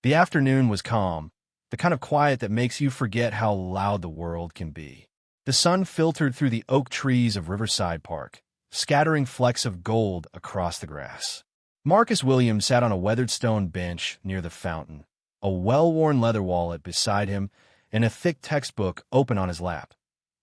The afternoon was calm, the kind of quiet that makes you forget how loud the world can be. The sun filtered through the oak trees of Riverside Park, scattering flecks of gold across the grass. Marcus Williams sat on a weathered stone bench near the fountain, a well-worn leather wallet beside him and a thick textbook open on his lap.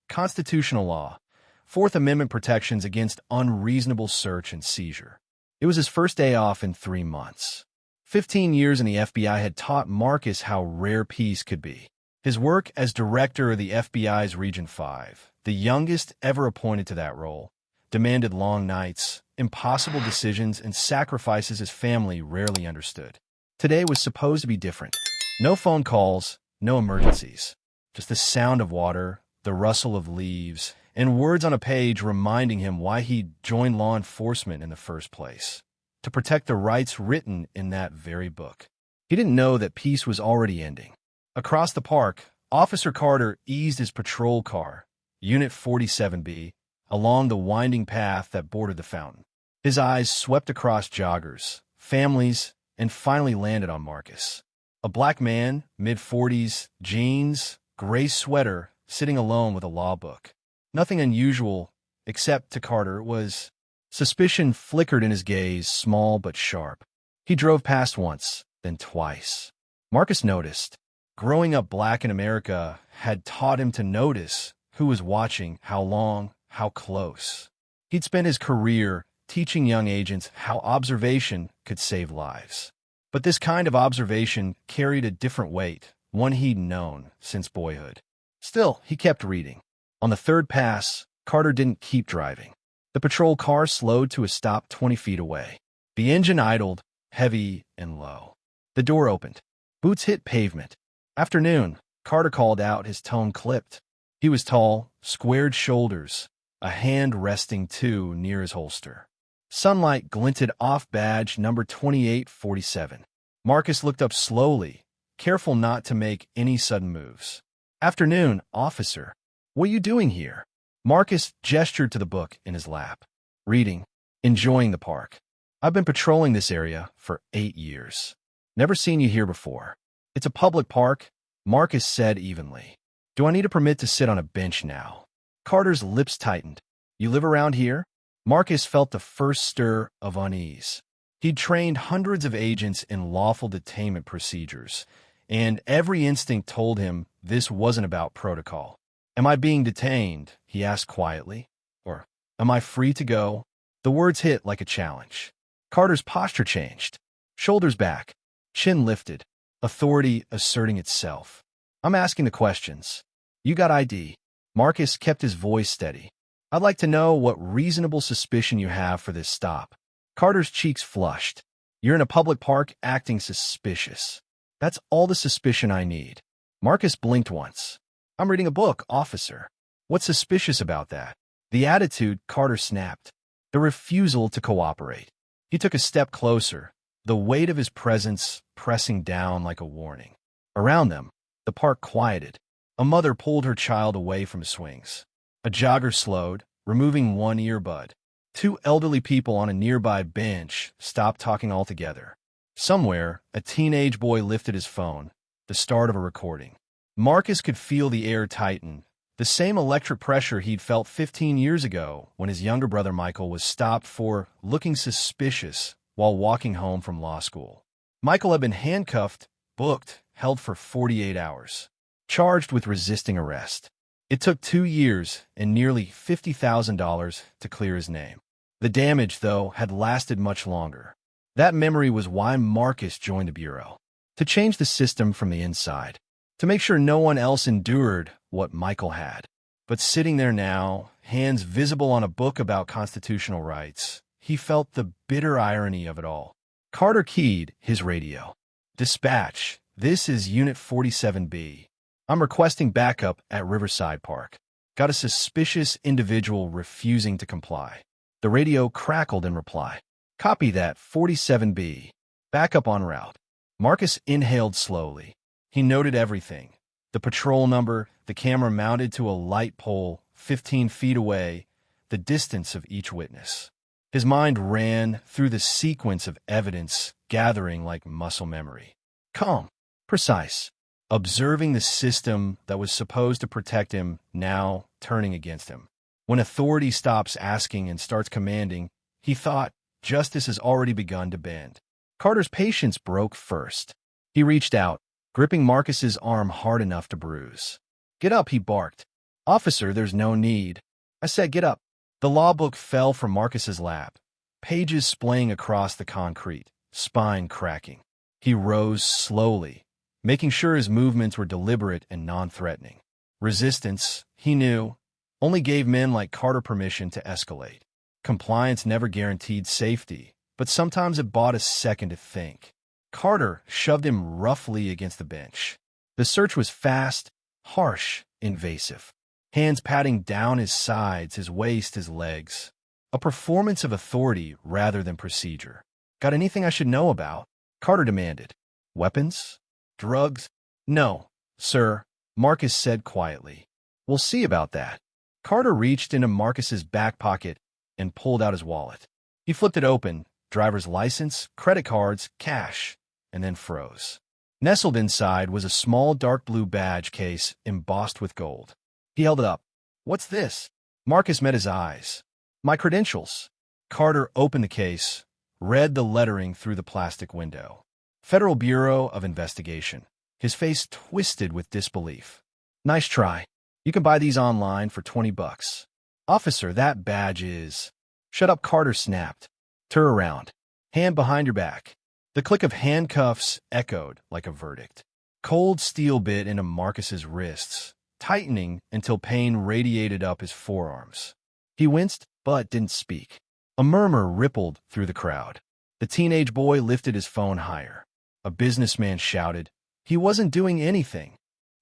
Constitutional law, Fourth Amendment protections against unreasonable search and seizure. It was his first day off in 3 months. 15 years in the FBI had taught Marcus how rare peace could be. His work as director of the FBI's Region 5, the youngest ever appointed to that role, demanded long nights, impossible decisions, and sacrifices his family rarely understood. Today was supposed to be different. No phone calls, no emergencies. Just the sound of water, the rustle of leaves, and words on a page reminding him why he joined law enforcement in the first place. To protect the rights written in that very book. He didn't know that peace was already ending. Across the park, Officer Carter eased his patrol car, Unit 47B, along the winding path that bordered the fountain. His eyes swept across joggers, families, and finally landed on Marcus. A black man, mid-40s, jeans, gray sweater, sitting alone with a law book. Nothing unusual, except to Carter, was suspicion flickered in his gaze, small but sharp. He drove past once, then twice. Marcus noticed. Growing up black in America had taught him to notice who was watching, how long, how close. He'd spent his career teaching young agents how observation could save lives. But this kind of observation carried a different weight, one he'd known since boyhood. Still, he kept reading. On the third pass, Carter didn't keep driving. The patrol car slowed to a stop 20 feet away. The engine idled, heavy and low. The door opened. Boots hit pavement. "Afternoon," Carter called out, his tone clipped. He was tall, squared shoulders, a hand resting too near his holster. Sunlight glinted off badge number 2847. Marcus looked up slowly, careful not to make any sudden moves. "Afternoon, officer. What are you doing here?" Marcus gestured to the book in his lap. "Reading. Enjoying the park. I've been patrolling this area for 8 years. Never seen you here before." "It's a public park," Marcus said evenly. "Do I need a permit to sit on a bench now?" Carter's lips tightened. "You live around here?" Marcus felt the first stir of unease. He'd trained hundreds of agents in lawful detainment procedures, and every instinct told him this wasn't about protocol. "Am I being detained?" he asked quietly. "Or am I free to go?" The words hit like a challenge. Carter's posture changed. Shoulders back, chin lifted, authority asserting itself. "I'm asking the questions. You got ID?" Marcus kept his voice steady. "I'd like to know what reasonable suspicion you have for this stop." Carter's cheeks flushed. "You're in a public park acting suspicious. That's all the suspicion I need." Marcus blinked once. "I'm reading a book, officer. What's suspicious about that?" The attitude, Carter snapped. The refusal to cooperate. He took a step closer, the weight of his presence pressing down like a warning. Around them, the park quieted. A mother pulled her child away from swings. A jogger slowed, removing one earbud. 2 elderly people on a nearby bench stopped talking altogether. Somewhere, a teenage boy lifted his phone, the start of a recording. Marcus could feel the air tighten, the same electric pressure he'd felt 15 years ago when his younger brother Michael was stopped for looking suspicious while walking home from law school. Michael had been handcuffed, booked, held for 48 hours, charged with resisting arrest. It took 2 years and nearly $50,000 to clear his name. The damage, though, had lasted much longer. That memory was why Marcus joined the Bureau. To change the system from the inside. To make sure no one else endured what Michael had. But sitting there now, hands visible on a book about constitutional rights, he felt the bitter irony of it all. Carter keyed his radio. "Dispatch, this is Unit 47B. I'm requesting backup at Riverside Park. Got a suspicious individual refusing to comply." The radio crackled in reply. "Copy that, 47B. Backup en route." Marcus inhaled slowly. He noted everything. The patrol number, the camera mounted to a light pole 15 feet away, the distance of each witness. His mind ran through the sequence of evidence gathering like muscle memory. calm, precise, observing the system that was supposed to protect him now turning against him. When authority stops asking and starts commanding, he thought justice has already begun to bend. Carter's patience broke first. He reached out, gripping Marcus's arm hard enough to bruise. "Get up," he barked. "Officer, there's no need." "I said get up." The law book fell from Marcus's lap, pages splaying across the concrete, spine cracking. He rose slowly, making sure his movements were deliberate and non-threatening. Resistance, he knew, only gave men like Carter permission to escalate. Compliance never guaranteed safety, but sometimes it bought a second to think. Carter shoved him roughly against the bench. The search was fast, harsh, invasive. Hands patting down his sides, his waist, his legs. A performance of authority rather than procedure. "Got anything I should know about?" Carter demanded. "Weapons? Drugs?" "No, sir," Marcus said quietly. "We'll see about that." Carter reached into Marcus's back pocket and pulled out his wallet. He flipped it open, driver's license, credit cards, cash, and then froze. Nestled inside was a small dark blue badge case embossed with gold. He held it up. "What's this?" Marcus met his eyes. "My credentials." Carter opened the case, read the lettering through the plastic window. Federal Bureau of Investigation. His face twisted with disbelief. "Nice try. You can buy these online for $20. "Officer, that badge is—" "Shut up," Carter snapped. "Turn around. Hand behind your back." The click of handcuffs echoed like a verdict. Cold steel bit into Marcus's wrists, tightening until pain radiated up his forearms. He winced, but didn't speak. A murmur rippled through the crowd. The teenage boy lifted his phone higher. A businessman shouted. He wasn't doing anything.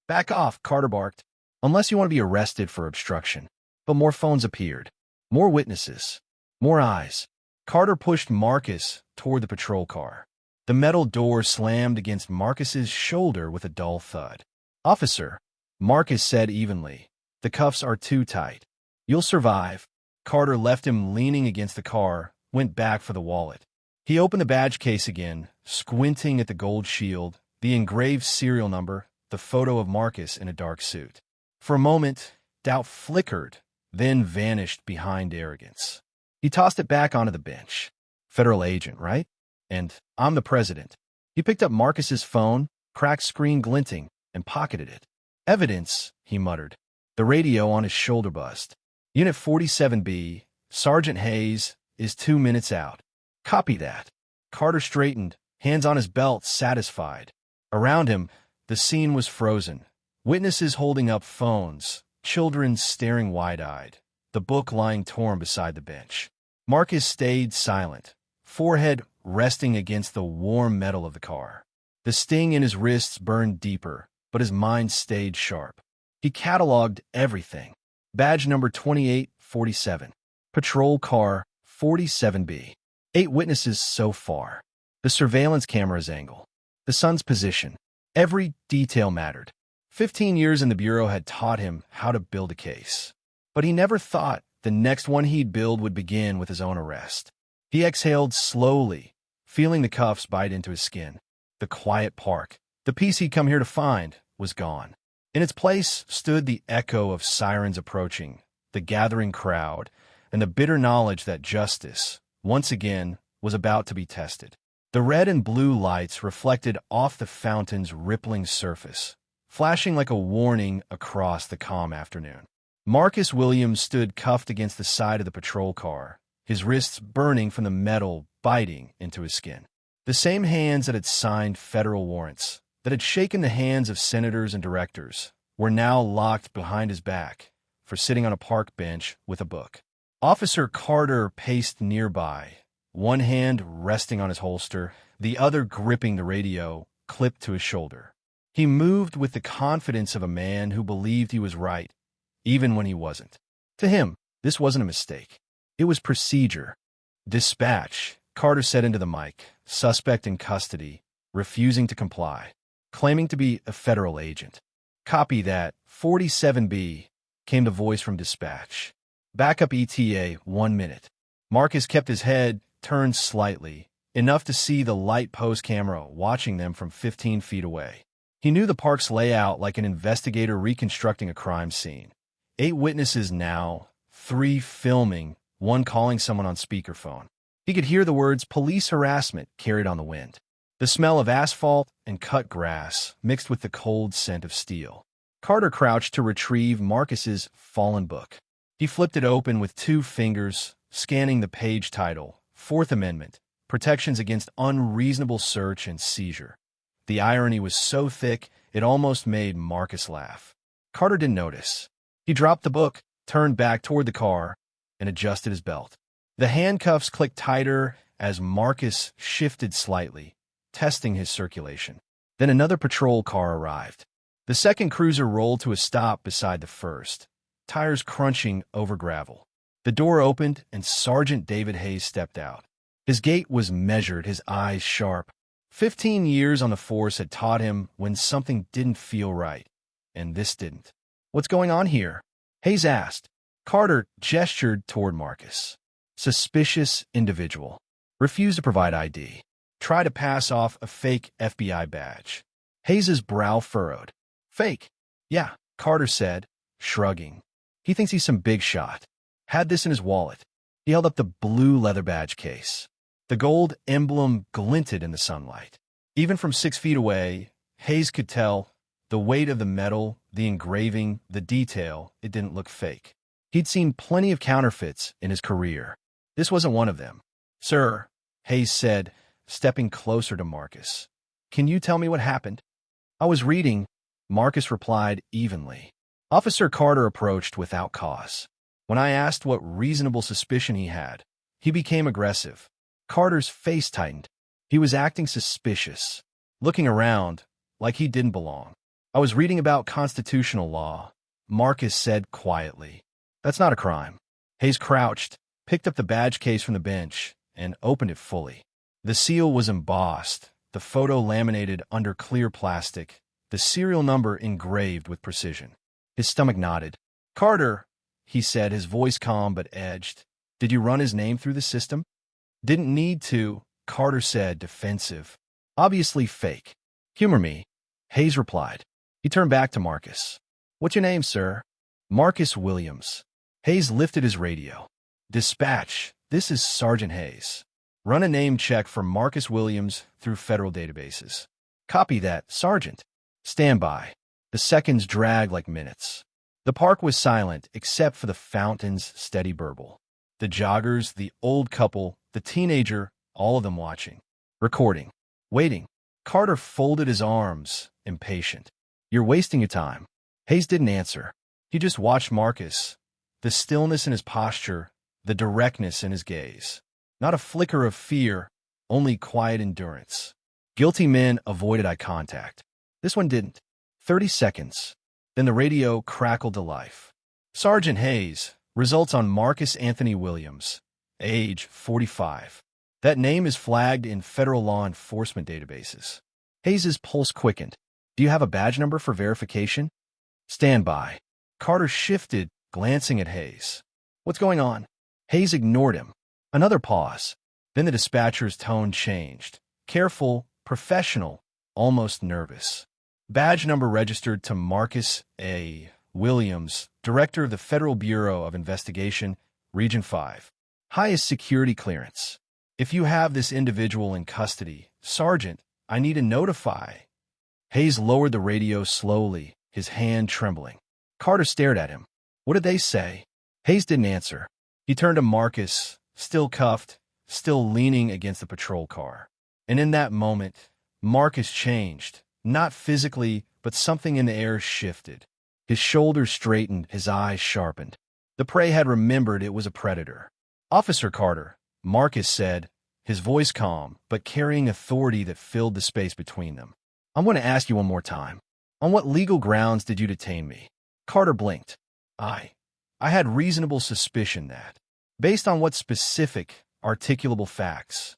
"Back off," Carter barked. "Unless you want to be arrested for obstruction." But more phones appeared. More witnesses. More eyes. Carter pushed Marcus toward the patrol car. The metal door slammed against Marcus's shoulder with a dull thud. "Officer," Marcus said evenly, "the cuffs are too tight. You'll survive." Carter left him leaning against the car, went back for the wallet. He opened the badge case again, squinting at the gold shield, the engraved serial number, the photo of Marcus in a dark suit. For a moment, doubt flickered, then vanished behind arrogance. He tossed it back onto the bench. "Federal agent, right? And I'm the president." He picked up Marcus's phone, cracked screen glinting, and pocketed it. "Evidence," he muttered. The radio on his shoulder buzzed. "Unit 47B, Sergeant Hayes, is 2 minutes out." "Copy that." Carter straightened, hands on his belt, satisfied. Around him, the scene was frozen. Witnesses holding up phones, children staring wide-eyed, the book lying torn beside the bench. Marcus stayed silent, forehead resting against the warm metal of the car. The sting in his wrists burned deeper, but his mind stayed sharp. He cataloged everything. Badge number 2847. Patrol car 47B. 8 witnesses so far. The surveillance camera's angle. The sun's position. Every detail mattered. 15 years in the Bureau had taught him how to build a case. But he never thought the next one he'd build would begin with his own arrest. He exhaled slowly, feeling the cuffs bite into his skin. The quiet park, the peace he'd come here to find, was gone. In its place stood the echo of sirens approaching, the gathering crowd, and the bitter knowledge that justice, once again, was about to be tested. The red and blue lights reflected off the fountain's rippling surface, flashing like a warning across the calm afternoon. Marcus Williams stood cuffed against the side of the patrol car, his wrists burning from the metal biting into his skin. The same hands that had signed federal warrants, that had shaken the hands of senators and directors, were now locked behind his back for sitting on a park bench with a book. Officer Carter paced nearby, one hand resting on his holster, the other gripping the radio clipped to his shoulder. He moved with the confidence of a man who believed he was right, even when he wasn't. To him, this wasn't a mistake. It was procedure. "Dispatch," Carter said into the mic, suspect in custody, refusing to comply, claiming to be a federal agent. "Copy that, 47B," came the voice from dispatch. "Backup ETA, 1 minute." Marcus kept his head turned slightly, enough to see the light post camera watching them from 15 feet away. He knew the park's layout like an investigator reconstructing a crime scene. 8 witnesses now, 3 filming, 1 calling someone on speakerphone. He could hear the words police harassment carried on the wind. The smell of asphalt and cut grass mixed with the cold scent of steel. Carter crouched to retrieve Marcus's fallen book. He flipped it open with 2 fingers, scanning the page title, Fourth Amendment, Protections Against Unreasonable Search and Seizure. The irony was so thick, it almost made Marcus laugh. Carter didn't notice. He dropped the book, turned back toward the car, and adjusted his belt. The handcuffs clicked tighter as Marcus shifted slightly, testing his circulation. Then another patrol car arrived. The second cruiser rolled to a stop beside the first, tires crunching over gravel. The door opened, and Sergeant David Hayes stepped out. His gait was measured, his eyes sharp. 15 years on the force had taught him when something didn't feel right, and this didn't. "What's going on here?" Hayes asked. Carter gestured toward Marcus. "Suspicious individual. Refused to provide ID. Try to pass off a fake FBI badge." Hayes's brow furrowed. "Fake?" "Yeah," Carter said, shrugging. "He thinks he's some big shot. Had this in his wallet." He held up the blue leather badge case. The gold emblem glinted in the sunlight. Even from 6 feet away, Hayes could tell the weight of the metal, the engraving, the detail. It didn't look fake. He'd seen plenty of counterfeits in his career. This wasn't one of them. "Sir," Hayes said, stepping closer to Marcus. "Can you tell me what happened?" "I was reading," Marcus replied evenly. Officer Carter approached without cause. When I asked what reasonable suspicion he had, he became aggressive. Carter's face tightened. He was acting suspicious, looking around like he didn't belong. "I was reading about constitutional law," Marcus said quietly. "That's not a crime." Hayes crouched, picked up the badge case from the bench, and opened it fully. The seal was embossed, the photo laminated under clear plastic, the serial number engraved with precision. His stomach knotted. "Carter," he said, his voice calm but edged. "Did you run his name through the system?" "Didn't need to," Carter said, defensive. "Obviously fake." "Humor me," Hayes replied. He turned back to Marcus. "What's your name, sir?" "Marcus Williams." Hayes lifted his radio. "Dispatch, this is Sergeant Hayes. Run a name check for Marcus Williams through federal databases." "Copy that, Sergeant." "Stand by." The seconds dragged like minutes. The park was silent except for the fountain's steady burble. The joggers, the old couple, the teenager, all of them watching. Recording. Waiting. Carter folded his arms, impatient. "You're wasting your time." Hayes didn't answer. He just watched Marcus, the stillness in his posture, the directness in his gaze. Not a flicker of fear, only quiet endurance. Guilty men avoided eye contact. This one didn't. 30 seconds. Then the radio crackled to life. "Sergeant Hayes, results on Marcus Anthony Williams, age 45. That name is flagged in federal law enforcement databases." Hayes's pulse quickened. "Do you have a badge number for verification?" "Stand by." Carter shifted, glancing at Hayes. "What's going on?" Hayes ignored him. Another pause. Then the dispatcher's tone changed. Careful, professional, almost nervous. "Badge number registered to Marcus A. Williams, Director of the Federal Bureau of Investigation, Region 5. Highest security clearance. If you have this individual in custody, Sergeant, I need to notify." Hayes lowered the radio slowly, his hand trembling. Carter stared at him. "What did they say?" Hayes didn't answer. He turned to Marcus, still cuffed, still leaning against the patrol car. And in that moment, Marcus changed. Not physically, but something in the air shifted. His shoulders straightened, his eyes sharpened. The prey had remembered it was a predator. "Officer Carter," Marcus said, his voice calm, but carrying authority that filled the space between them. "I'm going to ask you one more time. On what legal grounds did you detain me?" Carter blinked. I had reasonable suspicion that." "Based on what specific, articulable facts?"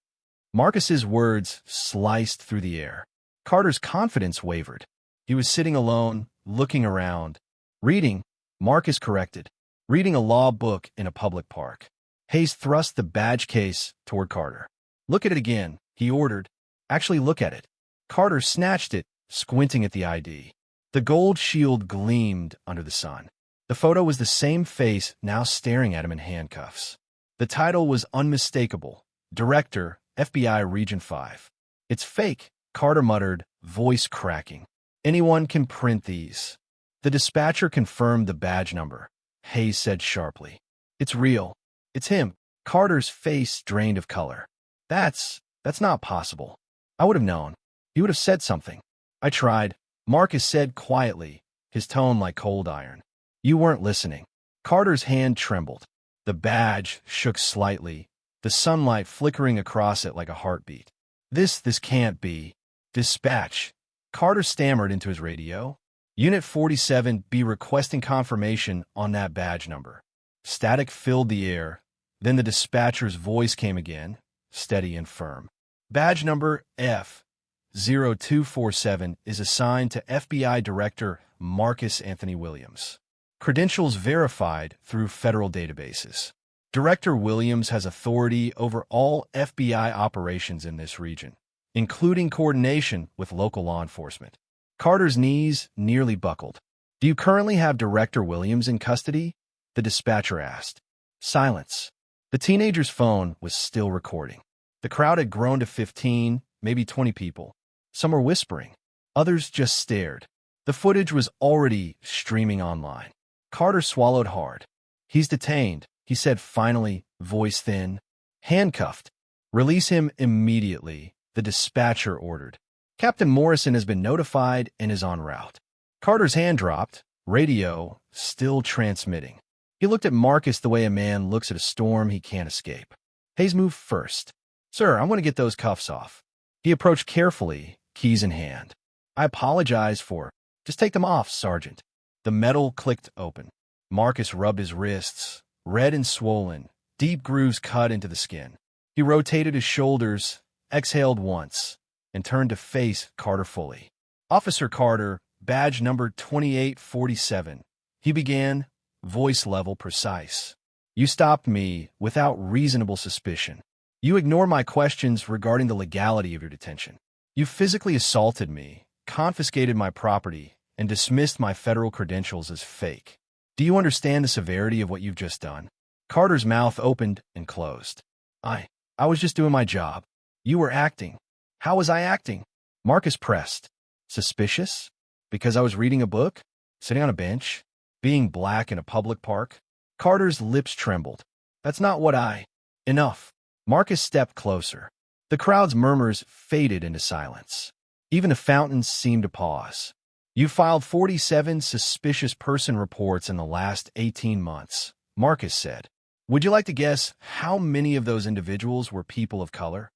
Marcus's words sliced through the air. Carter's confidence wavered. He was sitting alone, looking around. "Reading," Marcus corrected. "Reading a law book in a public park." Hayes thrust the badge case toward Carter. "Look at it again," he ordered. Actually look at it. Carter snatched it, squinting at the ID. The gold shield gleamed under the sun. The photo was the same face now staring at him in handcuffs. The title was unmistakable. Director, FBI Region 5. It's fake, Carter muttered, voice cracking. Anyone can print these. The dispatcher confirmed the badge number. Hayes said sharply. It's real. It's him. Carter's face drained of color. That's not possible. I would have known. He would have said something. I tried, Marcus said quietly, his tone like cold iron. You weren't listening. Carter's hand trembled. The badge shook slightly, the sunlight flickering across it like a heartbeat. This can't be. Dispatch. Carter stammered into his radio. Unit 47 be requesting confirmation on that badge number. Static filled the air. Then the dispatcher's voice came again, steady and firm. Badge number F0247 is assigned to FBI Director Marcus Anthony Williams. Credentials verified through federal databases. Director Williams has authority over all FBI operations in this region, including coordination with local law enforcement. Carter's knees nearly buckled. Do you currently have Director Williams in custody? The dispatcher asked. Silence. The teenager's phone was still recording. The crowd had grown to 15, maybe 20 people. Some were whispering. Others just stared. The footage was already streaming online. Carter swallowed hard. He's detained, he said finally, voice thin. Handcuffed. Release him immediately, the dispatcher ordered. Captain Morrison has been notified and is en route. Carter's hand dropped, radio still transmitting. He looked at Marcus the way a man looks at a storm he can't escape. Hayes moved first. Sir, I want to get those cuffs off. He approached carefully, keys in hand. I apologize for. Just take them off, Sergeant. The metal clicked open. Marcus rubbed his wrists, red and swollen, deep grooves cut into the skin. He rotated his shoulders, exhaled once, and turned to face Carter fully. Officer Carter, badge number 2847. He began, voice level precise. You stopped me without reasonable suspicion. You ignored my questions regarding the legality of your detention. You physically assaulted me, confiscated my property, and dismissed my federal credentials as fake. Do you understand the severity of what you've just done? Carter's mouth opened and closed. I was just doing my job. You were acting. How was I acting? Marcus pressed. Suspicious? Because I was reading a book? Sitting on a bench? Being black in a public park? Carter's lips trembled. That's not what I... Enough. Marcus stepped closer. The crowd's murmurs faded into silence. Even the fountains seemed to pause. You filed 47 suspicious person reports in the last 18 months, Marcus said. Would you like to guess how many of those individuals were people of color?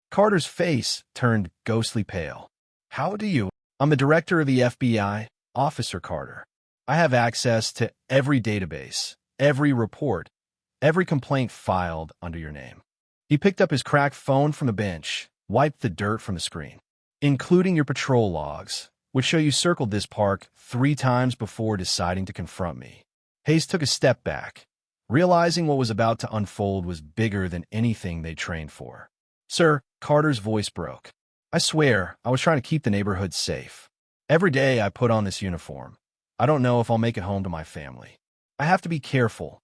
Carter's face turned ghostly pale. How do you? I'm the director of the FBI, Officer Carter. I have access to every database, every report, every complaint filed under your name. He picked up his cracked phone from the bench, wiped the dirt from the screen, including your patrol logs, which show you circled this park 3 times before deciding to confront me. Hayes took a step back, realizing what was about to unfold was bigger than anything they trained for. Sir, Carter's voice broke. I swear, I was trying to keep the neighborhood safe. Every day I put on this uniform. I don't know if I'll make it home to my family. I have to be careful.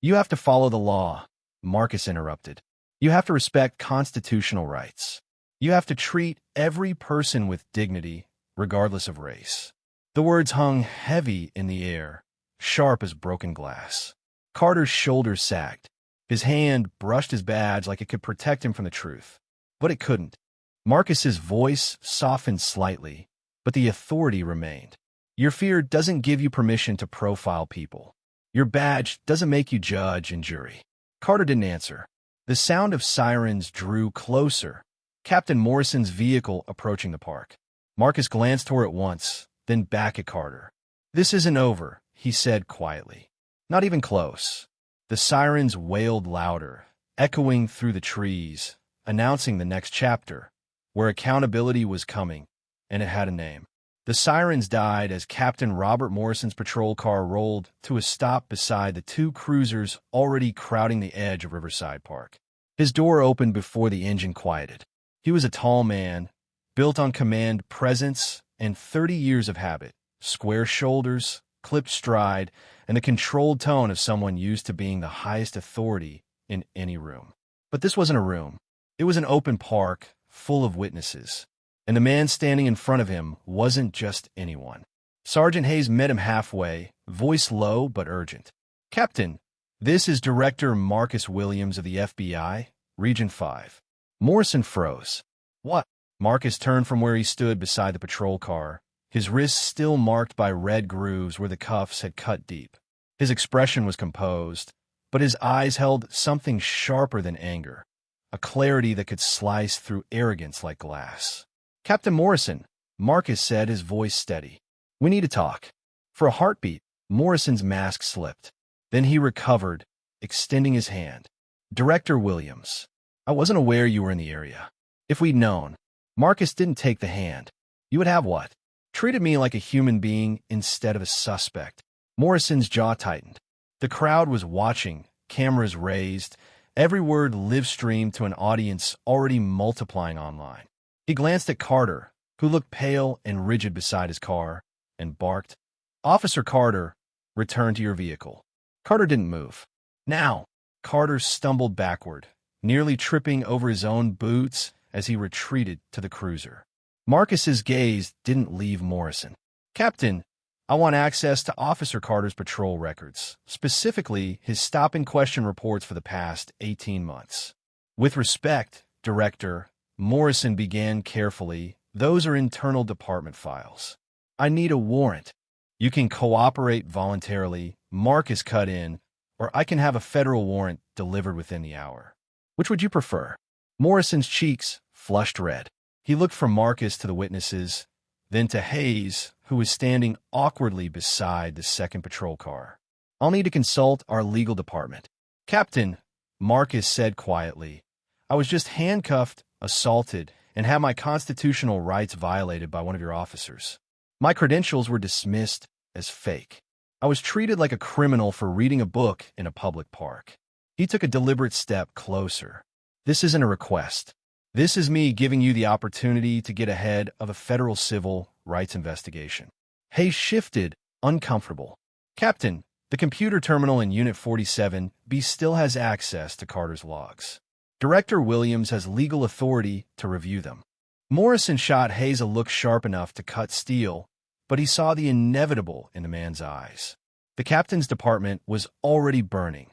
You have to follow the law, Marcus interrupted. You have to respect constitutional rights. You have to treat every person with dignity, regardless of race. The words hung heavy in the air, sharp as broken glass. Carter's shoulders sagged. His hand brushed his badge like it could protect him from the truth. But it couldn't. Marcus's voice softened slightly, but the authority remained. Your fear doesn't give you permission to profile people. Your badge doesn't make you judge and jury. Carter didn't answer. The sound of sirens drew closer. Captain Morrison's vehicle approaching the park. Marcus glanced toward it once, then back at Carter. This isn't over, he said quietly. Not even close. The sirens wailed louder, echoing through the trees, announcing the next chapter, where accountability was coming, and it had a name. The sirens died as Captain Robert Morrison's patrol car rolled to a stop beside the 2 cruisers already crowding the edge of Riverside Park. His door opened before the engine quieted. He was a tall man, built on command presence and 30 years of habit, square shoulders, clipped stride, and the controlled tone of someone used to being the highest authority in any room. But this wasn't a room. It was an open park, full of witnesses. And the man standing in front of him wasn't just anyone. Sergeant Hayes met him halfway, voice low but urgent. "Captain, this is Director Marcus Williams of the FBI, Region 5. Morrison froze. "What?" Marcus turned from where he stood beside the patrol car, his wrists still marked by red grooves where the cuffs had cut deep. His expression was composed, but his eyes held something sharper than anger, a clarity that could slice through arrogance like glass. "Captain Morrison," Marcus said, his voice steady. "We need to talk." For a heartbeat, Morrison's mask slipped. Then he recovered, extending his hand. "Director Williams, I wasn't aware you were in the area. If we'd known." Marcus didn't take the hand. "You would have what?" "Treated me like a human being instead of a suspect." Morrison's jaw tightened. The crowd was watching, cameras raised, every word live-streamed to an audience already multiplying online. He glanced at Carter, who looked pale and rigid beside his car, and barked, "Officer Carter, return to your vehicle." Carter didn't move. "Now!" Carter stumbled backward, nearly tripping over his own boots as he retreated to the cruiser. Marcus's gaze didn't leave Morrison. "Captain, I want access to Officer Carter's patrol records, specifically his stop-and-question reports for the past 18 months. "With respect, Director," Morrison began carefully, "those are internal department files. I need a warrant." "You can cooperate voluntarily," Marcus cut in, "or I can have a federal warrant delivered within the hour. Which would you prefer?" Morrison's cheeks flushed red. He looked from Marcus to the witnesses, then to Hayes, who was standing awkwardly beside the second patrol car. "I'll need to consult our legal department." "Captain," Marcus said quietly, "I was just handcuffed, assaulted, and had my constitutional rights violated by one of your officers. My credentials were dismissed as fake. I was treated like a criminal for reading a book in a public park." He took a deliberate step closer. "This isn't a request. This is me giving you the opportunity to get ahead of a federal civil rights investigation." Hayes shifted, uncomfortable. "Captain, the computer terminal in Unit 47B still has access to Carter's logs. Director Williams has legal authority to review them." Morrison shot Hayes a look sharp enough to cut steel, but he saw the inevitable in the man's eyes. The captain's department was already burning.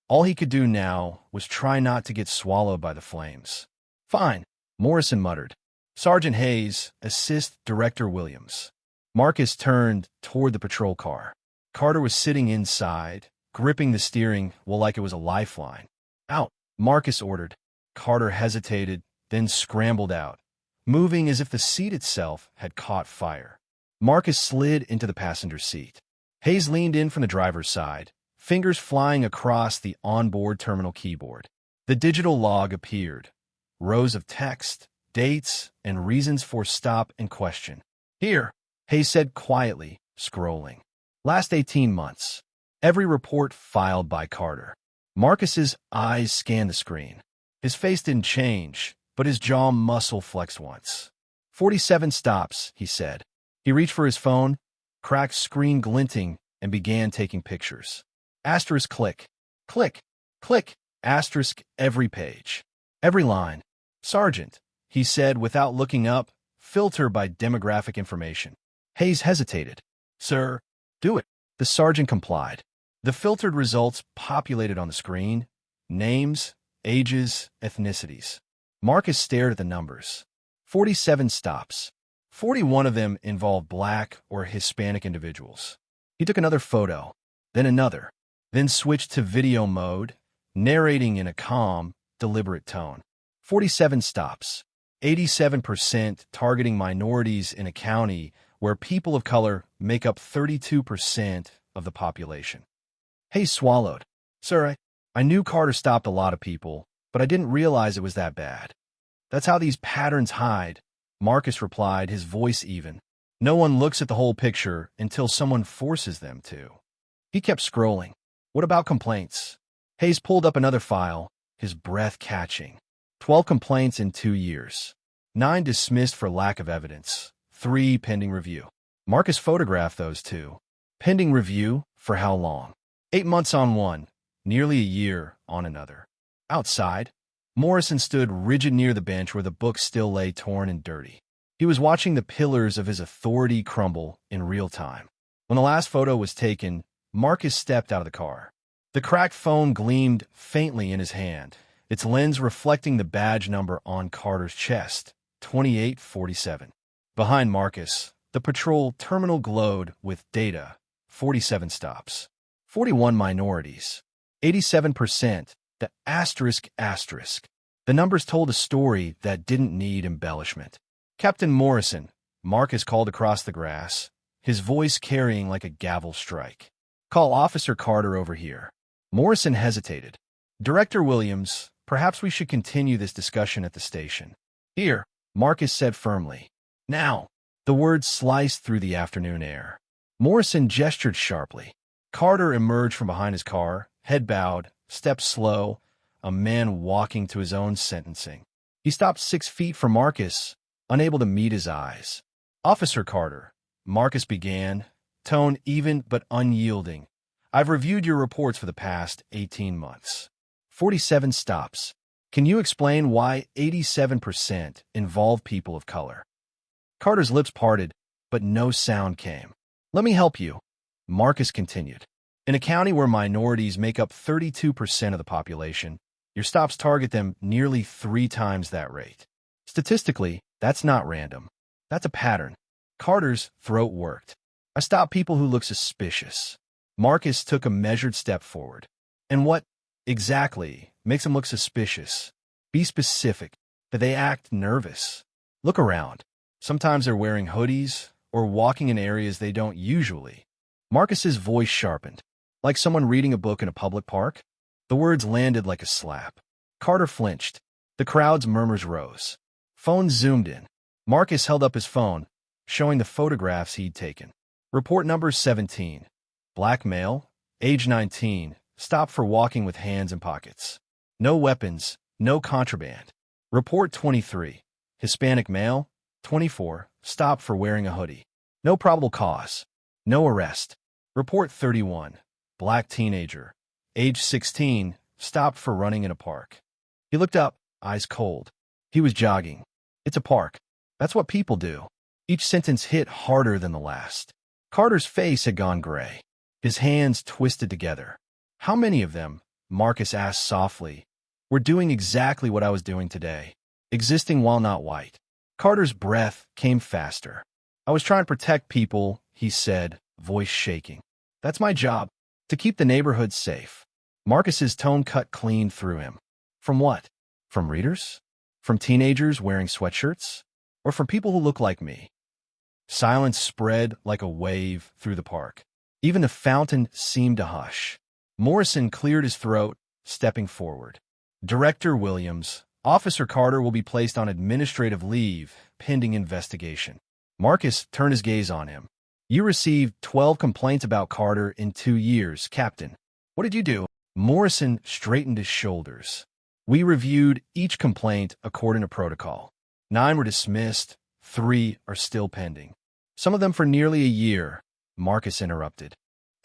All he could do now was try not to get swallowed by the flames. "Fine," Morrison muttered. "Sergeant Hayes, assist Director Williams." Marcus turned toward the patrol car. Carter was sitting inside, gripping the steering wheel like it was a lifeline. "Out," Marcus ordered. Carter hesitated, then scrambled out, moving as if the seat itself had caught fire. Marcus slid into the passenger seat. Hayes leaned in from the driver's side, fingers flying across the onboard terminal keyboard. The digital log appeared. Rows of text, dates, and reasons for stop and question. "Here," Hayes said quietly, scrolling. "Last 18 months. Every report filed by Carter." Marcus's eyes scanned the screen. His face didn't change, but his jaw muscle flexed once. 47 stops, he said. He reached for his phone, cracked screen glinting, and began taking pictures. Asterisk click. Click. Click. Asterisk every page. Every line. "Sergeant," he said without looking up, filter by demographic information. Hayes hesitated. "Sir, do it." The sergeant complied. The filtered results populated on the screen. Names, ages, ethnicities. Marcus stared at the numbers. 47 stops. 41 of them involved Black or Hispanic individuals. He took another photo, then another, then switched to video mode, narrating in a calm, deliberate tone. 47 stops. 87% targeting minorities in a county where people of color make up 32% of the population. Hayes swallowed. "Sir, I knew Carter stopped a lot of people, but I didn't realize it was that bad." "That's how these patterns hide," Marcus replied, his voice even. "No one looks at the whole picture until someone forces them to." He kept scrolling. "What about complaints?" Hayes pulled up another file, his breath catching. 12 complaints in 2 years. 9 dismissed for lack of evidence, 3 pending review. Marcus photographed those 2. Pending review, for how long? 8 months on one, nearly a year on another. Outside, Morrison stood rigid near the bench where the book still lay torn and dirty. He was watching the pillars of his authority crumble in real time. When the last photo was taken, Marcus stepped out of the car. The cracked phone gleamed faintly in his hand, its lens reflecting the badge number on Carter's chest, 2847. Behind Marcus, the patrol terminal glowed with data, 47 stops, 41 minorities, 87%, the asterisk. The numbers told a story that didn't need embellishment. Captain Morrison, Marcus called across the grass, his voice carrying like a gavel strike. Call Officer Carter over here. Morrison hesitated. Director Williams, perhaps we should continue this discussion at the station. Here, Marcus said firmly. Now. The words sliced through the afternoon air. Morrison gestured sharply. Carter emerged from behind his car, head bowed, steps slow, a man walking to his own sentencing. He stopped 6 feet from Marcus, unable to meet his eyes. Officer Carter, Marcus began, tone even but unyielding. I've reviewed your reports for the past 18 months. 47 stops. Can you explain why 87% involve people of color? Carter's lips parted, but no sound came. Let me help you, Marcus continued. In a county where minorities make up 32% of the population, your stops target them nearly 3 times that rate. Statistically, that's not random. That's a pattern. Carter's throat worked. I stop people who look suspicious. Marcus took a measured step forward. And what, exactly, makes them look suspicious? Be specific. Do they act nervous? Look around. Sometimes they're wearing hoodies or walking in areas they don't usually. Marcus's voice sharpened, like someone reading a book in a public park. The words landed like a slap. Carter flinched. The crowd's murmurs rose. Phones zoomed in. Marcus held up his phone, showing the photographs he'd taken. Report number 17. Black male, age 19, stopped for walking with hands in pockets. No weapons, no contraband. Report 23. Hispanic male, 24, stopped for wearing a hoodie. No probable cause. No arrest. Report 31. Black teenager, age 16, stopped for running in a park. He looked up, eyes cold. He was jogging. It's a park. That's what people do. Each sentence hit harder than the last. Carter's face had gone gray. His hands twisted together. How many of them, Marcus asked softly, were doing exactly what I was doing today, existing while not white? Carter's breath came faster. I was trying to protect people, he said, voice shaking. That's my job, to keep the neighborhood safe. Marcus's tone cut clean through him. From what? From readers? From teenagers wearing sweatshirts? Or from people who look like me? Silence spread like a wave through the park. Even the fountain seemed to hush. Morrison cleared his throat, stepping forward. Director Williams, Officer Carter will be placed on administrative leave, pending investigation. Marcus turned his gaze on him. You received 12 complaints about Carter in 2 years, Captain. What did you do? Morrison straightened his shoulders. We reviewed each complaint according to protocol. 9 were dismissed, 3 are still pending. Some of them for nearly a year, Marcus interrupted.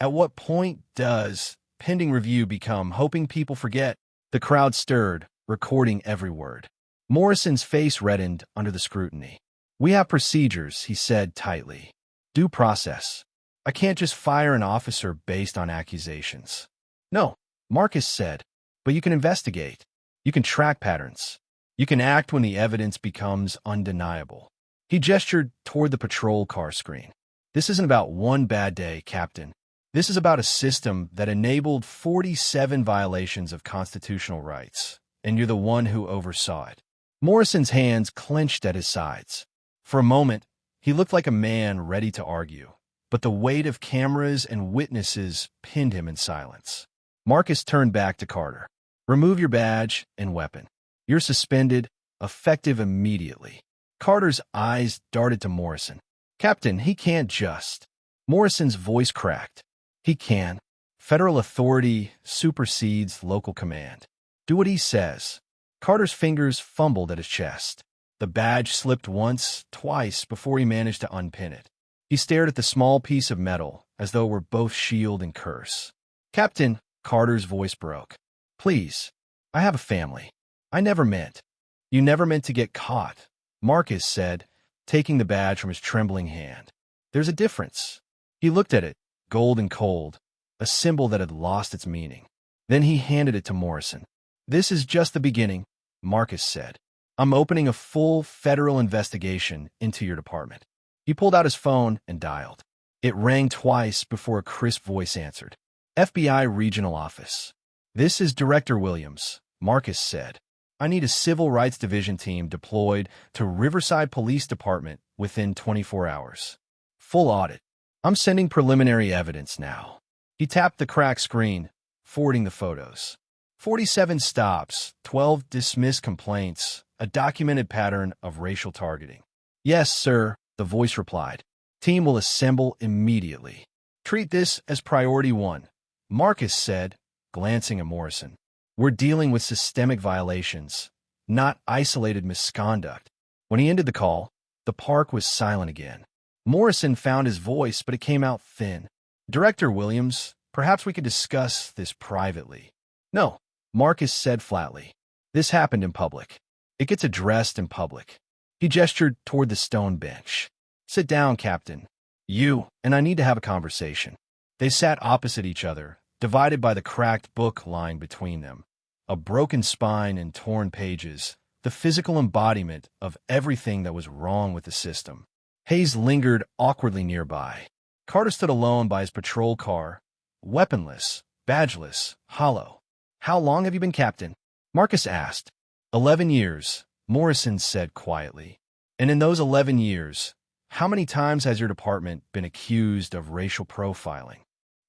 At what point does pending review become hoping people forget? The crowd stirred, recording every word. Morrison's face reddened under the scrutiny. We have procedures, he said tightly. Due process. I can't just fire an officer based on accusations. No, Marcus said, but you can investigate. You can track patterns. You can act when the evidence becomes undeniable. He gestured toward the patrol car screen. This isn't about one bad day, Captain. This is about a system that enabled 47 violations of constitutional rights, and you're the one who oversaw it. Morrison's hands clenched at his sides. For a moment, he looked like a man ready to argue, but the weight of cameras and witnesses pinned him in silence. Marcus turned back to Carter. Remove your badge and weapon. You're suspended, effective immediately. Carter's eyes darted to Morrison. Captain, he can't just. Morrison's voice cracked. He can. Federal authority supersedes local command. Do what he says. Carter's fingers fumbled at his chest. The badge slipped once, twice, before he managed to unpin it. He stared at the small piece of metal, as though it were both shield and curse. "Captain," Carter's voice broke. "Please. I have a family. I never meant." "You never meant to get caught," Marcus said, taking the badge from his trembling hand. "There's a difference." He looked at it, gold and cold, a symbol that had lost its meaning. Then he handed it to Morrison. "This is just the beginning," Marcus said. "I'm opening a full federal investigation into your department." He pulled out his phone and dialed. It rang twice before a crisp voice answered. "FBI Regional Office. This is Director Williams," Marcus said. "I need a Civil Rights Division team deployed to Riverside Police Department within 24 hours. Full audit. I'm sending preliminary evidence now." He tapped the cracked screen, forwarding the photos. 47 stops, 12 dismissed complaints, a documented pattern of racial targeting. "Yes, sir," the voice replied. "Team will assemble immediately." "Treat this as priority 1, Marcus said, glancing at Morrison. "We're dealing with systemic violations, not isolated misconduct." When he ended the call, the park was silent again. Morrison found his voice, but it came out thin. "Director Williams, perhaps we could discuss this privately." "No," Marcus said flatly. "This happened in public. It gets addressed in public." He gestured toward the stone bench. "Sit down, Captain. You and I need to have a conversation." They sat opposite each other, divided by the cracked book lying between them. A broken spine and torn pages, the physical embodiment of everything that was wrong with the system. Hayes lingered awkwardly nearby. Carter stood alone by his patrol car, weaponless, badgeless, hollow. "How long have you been captain?" Marcus asked. 11 years, Morrison said quietly. "And in those 11 years, how many times has your department been accused of racial profiling?"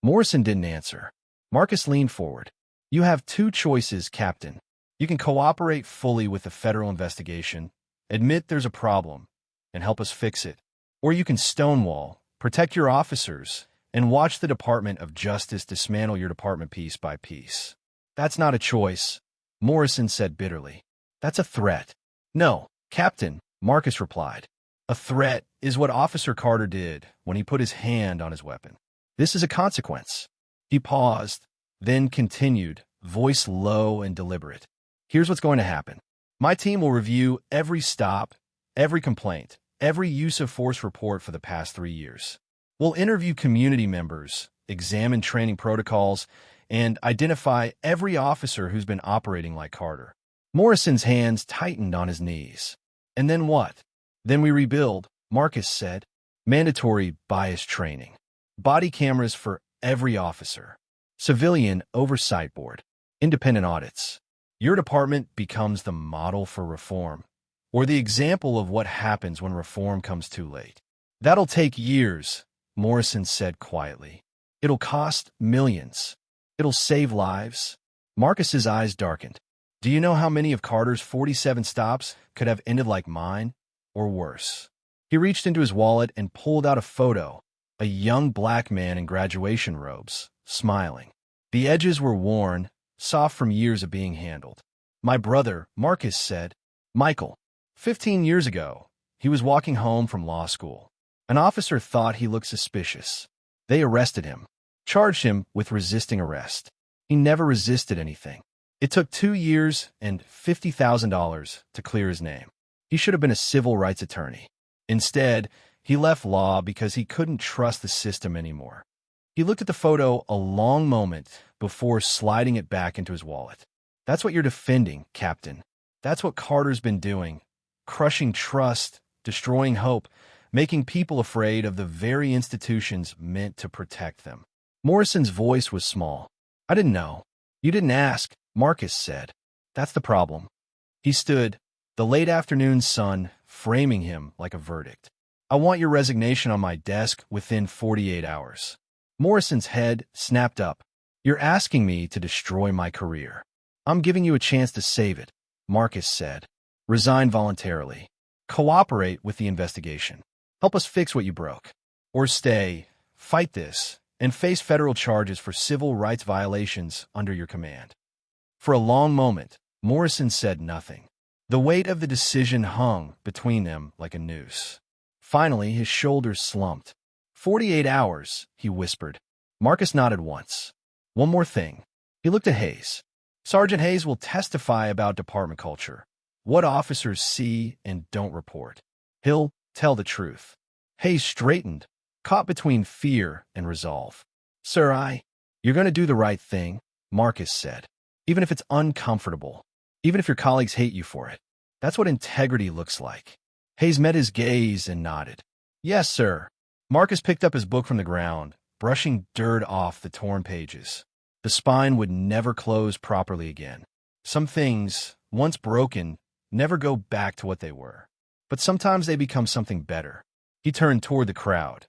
Morrison didn't answer. Marcus leaned forward. "You have 2 choices, Captain. You can cooperate fully with the federal investigation, admit there's a problem, and help us fix it. Or you can stonewall, protect your officers, and watch the Department of Justice dismantle your department piece by piece." "That's not a choice," Morrison said bitterly. "That's a threat." "No, Captain," Marcus replied. "A threat is what Officer Carter did when he put his hand on his weapon. This is a consequence." He paused, then continued, voice low and deliberate. "Here's what's going to happen. My team will review every stop, every complaint, every use of force report for the past 3 years. We'll interview community members, examine training protocols, and identify every officer who's been operating like Carter." Morrison's hands tightened on his knees. "And then what?" "Then we rebuild," Marcus said. "Mandatory bias training. Body cameras for every officer. Civilian oversight board. Independent audits. Your department becomes the model for reform, or the example of what happens when reform comes too late." "That'll take years," Morrison said quietly. "It'll cost millions. It'll save lives." Marcus's eyes darkened. "Do you know how many of Carter's 47 stops could have ended like mine, or worse?" He reached into his wallet and pulled out a photo, a young black man in graduation robes, smiling. The edges were worn, soft from years of being handled. "My brother," Marcus said. "Michael. 15 years ago, he was walking home from law school. An officer thought he looked suspicious. They arrested him, charged him with resisting arrest. He never resisted anything. It took 2 years and $50,000 to clear his name. He should have been a civil rights attorney. Instead, he left law because he couldn't trust the system anymore." He looked at the photo a long moment before sliding it back into his wallet. "That's what you're defending, Captain. That's what Carter's been doing. Crushing trust, destroying hope, making people afraid of the very institutions meant to protect them." Morrison's voice was small. "I didn't know. You didn't ask," Marcus said. "That's the problem." He stood, the late afternoon sun framing him like a verdict. "I want your resignation on my desk within 48 hours. Morrison's head snapped up. "You're asking me to destroy my career." "I'm giving you a chance to save it," Marcus said. "Resign voluntarily. Cooperate with the investigation. Help us fix what you broke. Or stay, fight this, and face federal charges for civil rights violations under your command." For a long moment, Morrison said nothing. The weight of the decision hung between them like a noose. Finally, his shoulders slumped. 48 hours, he whispered. Marcus nodded once. One more thing. He looked at Hayes. Sergeant Hayes will testify about department culture. What officers see and don't report. He'll tell the truth. Hayes straightened, caught between fear and resolve. Sir, You're going to do the right thing, Marcus said. Even if it's uncomfortable. Even if your colleagues hate you for it. That's what integrity looks like. Hayes met his gaze and nodded. Yes, sir. Marcus picked up his book from the ground, brushing dirt off the torn pages. The spine would never close properly again. Some things, once broken, never go back to what they were. But sometimes they become something better. He turned toward the crowd.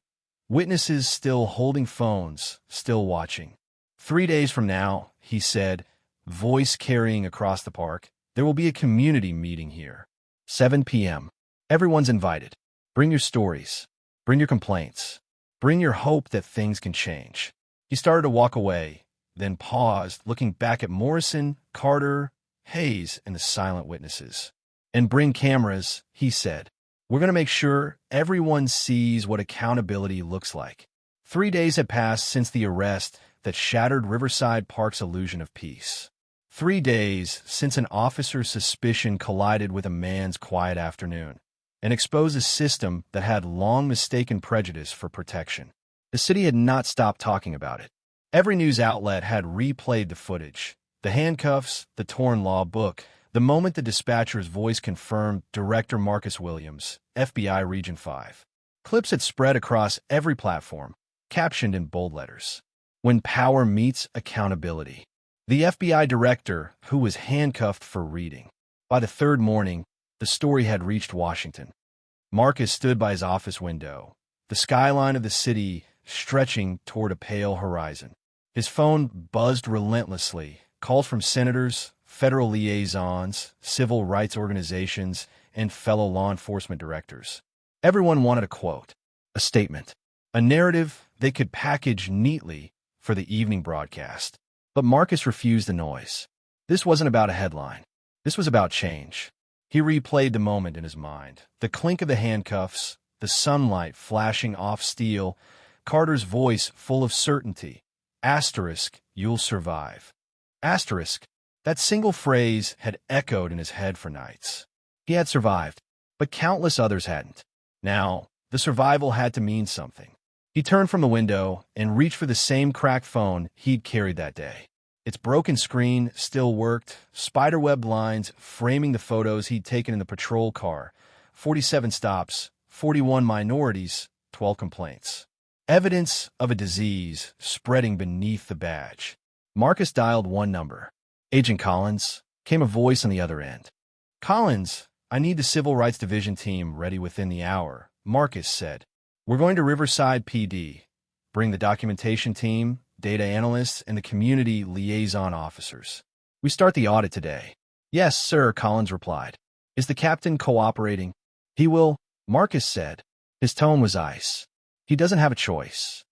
Witnesses still holding phones, still watching. 3 days from now, he said, voice carrying across the park, there will be a community meeting here. 7 p.m. Everyone's invited. Bring your stories. Bring your complaints. Bring your hope that things can change. He started to walk away, then paused, looking back at Morrison, Carter, Hayes, and the silent witnesses. And bring cameras, he said. We're going to make sure everyone sees what accountability looks like. 3 days had passed since the arrest that shattered Riverside Park's illusion of peace. 3 days since an officer's suspicion collided with a man's quiet afternoon and exposed a system that had long mistaken prejudice for protection. The city had not stopped talking about it. Every news outlet had replayed the footage, the handcuffs, the torn law book, the moment the dispatcher's voice confirmed Director Marcus Williams, FBI Region 5. Clips had spread across every platform, captioned in bold letters. When power meets accountability. The FBI director, who was handcuffed for reading. By the third morning, the story had reached Washington. Marcus stood by his office window, the skyline of the city stretching toward a pale horizon. His phone buzzed relentlessly, calls from senators, federal liaisons, civil rights organizations, and fellow law enforcement directors. Everyone wanted a quote, a statement, a narrative they could package neatly for the evening broadcast. But Marcus refused the noise. This wasn't about a headline. This was about change. He replayed the moment in his mind. The clink of the handcuffs, the sunlight flashing off steel, Carter's voice full of certainty. Asterisk, you'll survive. Asterisk, that single phrase had echoed in his head for nights. He had survived, but countless others hadn't. Now, the survival had to mean something. He turned from the window and reached for the same cracked phone he'd carried that day. Its broken screen still worked, spiderweb lines framing the photos he'd taken in the patrol car. 47 stops, 41 minorities, 12 complaints. Evidence of a disease spreading beneath the badge. Marcus dialed one number. Agent Collins, came a voice on the other end. Collins, I need the Civil Rights Division team ready within the hour, Marcus said. We're going to Riverside PD. Bring the documentation team, data analysts, and the community liaison officers. We start the audit today. Yes, sir, Collins replied. Is the captain cooperating? He will, Marcus said. His tone was ice. He doesn't have a choice.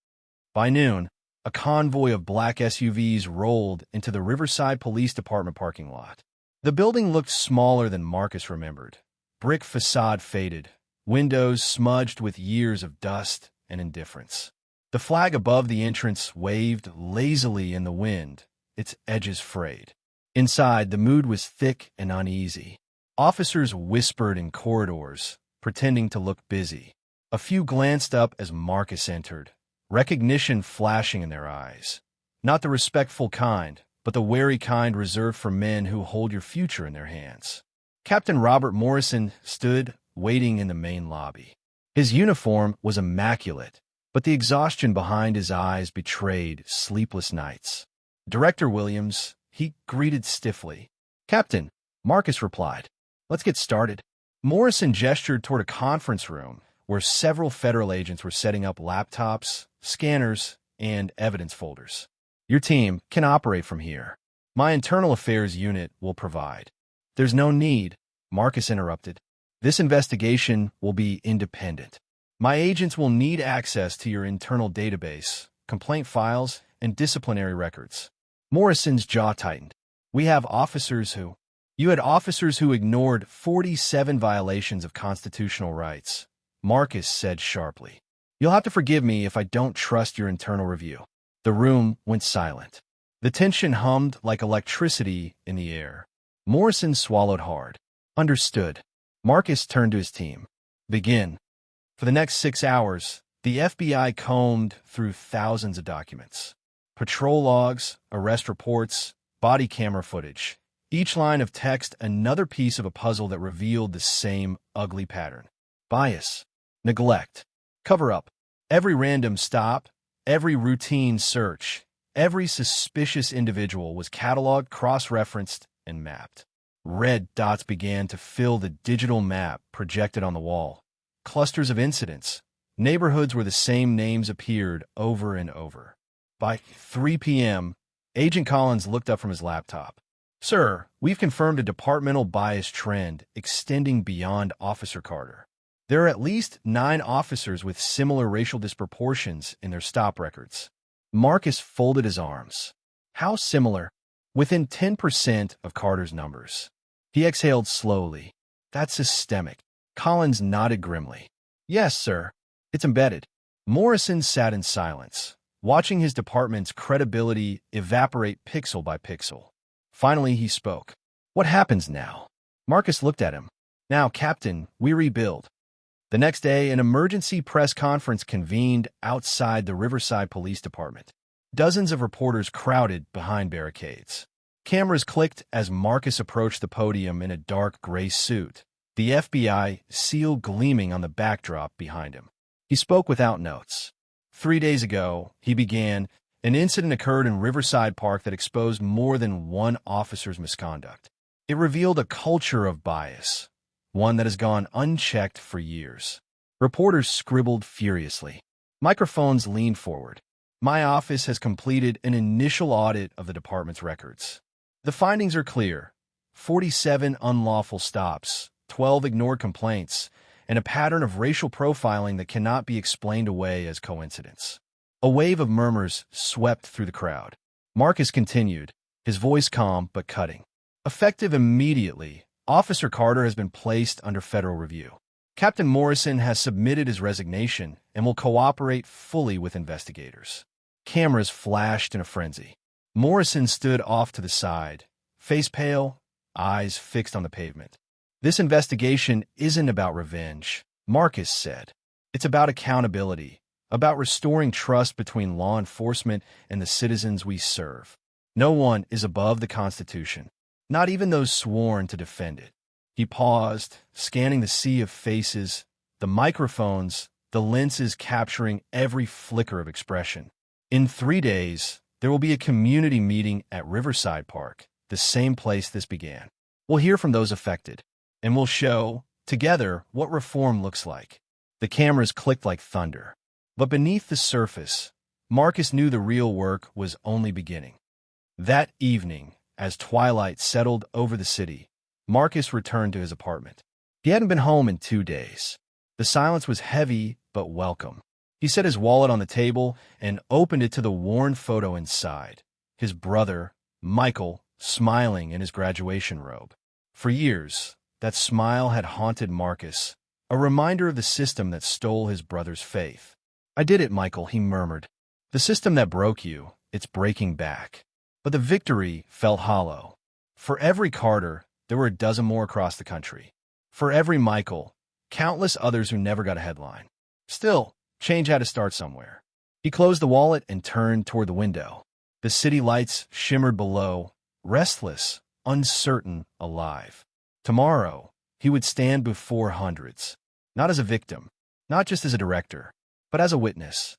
By noon, a convoy of black SUVs rolled into the Riverside Police Department parking lot. The building looked smaller than Marcus remembered. Brick facade faded, windows smudged with years of dust and indifference. The flag above the entrance waved lazily in the wind, its edges frayed. Inside, the mood was thick and uneasy. Officers whispered in corridors, pretending to look busy. A few glanced up as Marcus entered, recognition flashing in their eyes. Not the respectful kind, but the wary kind reserved for men who hold your future in their hands. Captain Robert Morrison stood, waiting in the main lobby. His uniform was immaculate, but the exhaustion behind his eyes betrayed sleepless nights. Director Williams, he greeted stiffly. Captain, Marcus replied. Let's get started. Morrison gestured toward a conference room where several federal agents were setting up laptops, scanners, and evidence folders. Your team can operate from here. My internal affairs unit will provide. There's no need, Marcus interrupted. This investigation will be independent. My agents will need access to your internal database, complaint files, and disciplinary records. Morrison's jaw tightened. We have officers who... You had officers who ignored 47 violations of constitutional rights. Marcus said sharply. You'll have to forgive me if I don't trust your internal review. The room went silent. The tension hummed like electricity in the air. Morrison swallowed hard. Understood. Marcus turned to his team. Begin. For the next 6 hours, the FBI combed through thousands of documents. Patrol logs, arrest reports, body camera footage. Each line of text another piece of a puzzle that revealed the same ugly pattern. Bias. Neglect. Cover-up. Every random stop, every routine search, every suspicious individual was cataloged, cross-referenced, and mapped. Red dots began to fill the digital map projected on the wall. Clusters of incidents, neighborhoods where the same names appeared over and over. By 3 p.m., Agent Collins looked up from his laptop. Sir, we've confirmed a departmental bias trend extending beyond Officer Carter. There are at least 9 officers with similar racial disproportions in their stop records. Marcus folded his arms. How similar? Within 10% of Carter's numbers. He exhaled slowly. That's systemic. Collins nodded grimly. Yes, sir. It's embedded. Morrison sat in silence, watching his department's credibility evaporate pixel by pixel. Finally, he spoke. What happens now? Marcus looked at him. Now, Captain, we rebuild. The next day, an emergency press conference convened outside the Riverside Police Department. Dozens of reporters crowded behind barricades. Cameras clicked as Marcus approached the podium in a dark gray suit, the FBI seal gleaming on the backdrop behind him. He spoke without notes. 3 days ago, he began, an incident occurred in Riverside Park that exposed more than one officer's misconduct. It revealed a culture of bias, one that has gone unchecked for years. Reporters scribbled furiously. Microphones leaned forward. My office has completed an initial audit of the department's records. The findings are clear. 47 unlawful stops, 12 ignored complaints, and a pattern of racial profiling that cannot be explained away as coincidence. A wave of murmurs swept through the crowd. Marcus continued, his voice calm but cutting. Effective immediately, Officer Carter has been placed under federal review. Captain Morrison has submitted his resignation and will cooperate fully with investigators. Cameras flashed in a frenzy. Morrison stood off to the side, face pale, eyes fixed on the pavement. This investigation isn't about revenge, Marcus said. It's about accountability, about restoring trust between law enforcement and the citizens we serve. No one is above the Constitution, not even those sworn to defend it. He paused, scanning the sea of faces, the microphones, the lenses capturing every flicker of expression. In 3 days, there will be a community meeting at Riverside Park, the same place this began. We'll hear from those affected, and we'll show, together, what reform looks like. The cameras clicked like thunder. But beneath the surface, Marcus knew the real work was only beginning. That evening, as twilight settled over the city, Marcus returned to his apartment. He hadn't been home in 2 days. The silence was heavy but welcome. He set his wallet on the table and opened it to the worn photo inside. His brother, Michael, smiling in his graduation robe. For years, that smile had haunted Marcus, a reminder of the system that stole his brother's faith. I did it, Michael, he murmured. The system that broke you, it's breaking back. But the victory felt hollow. For every Carter, there were a dozen more across the country. For every Michael, countless others who never got a headline. Still, change had to start somewhere. He closed the wallet and turned toward the window. The city lights shimmered below, restless, uncertain, alive. Tomorrow, he would stand before hundreds. Not as a victim, not just as a director, but as a witness.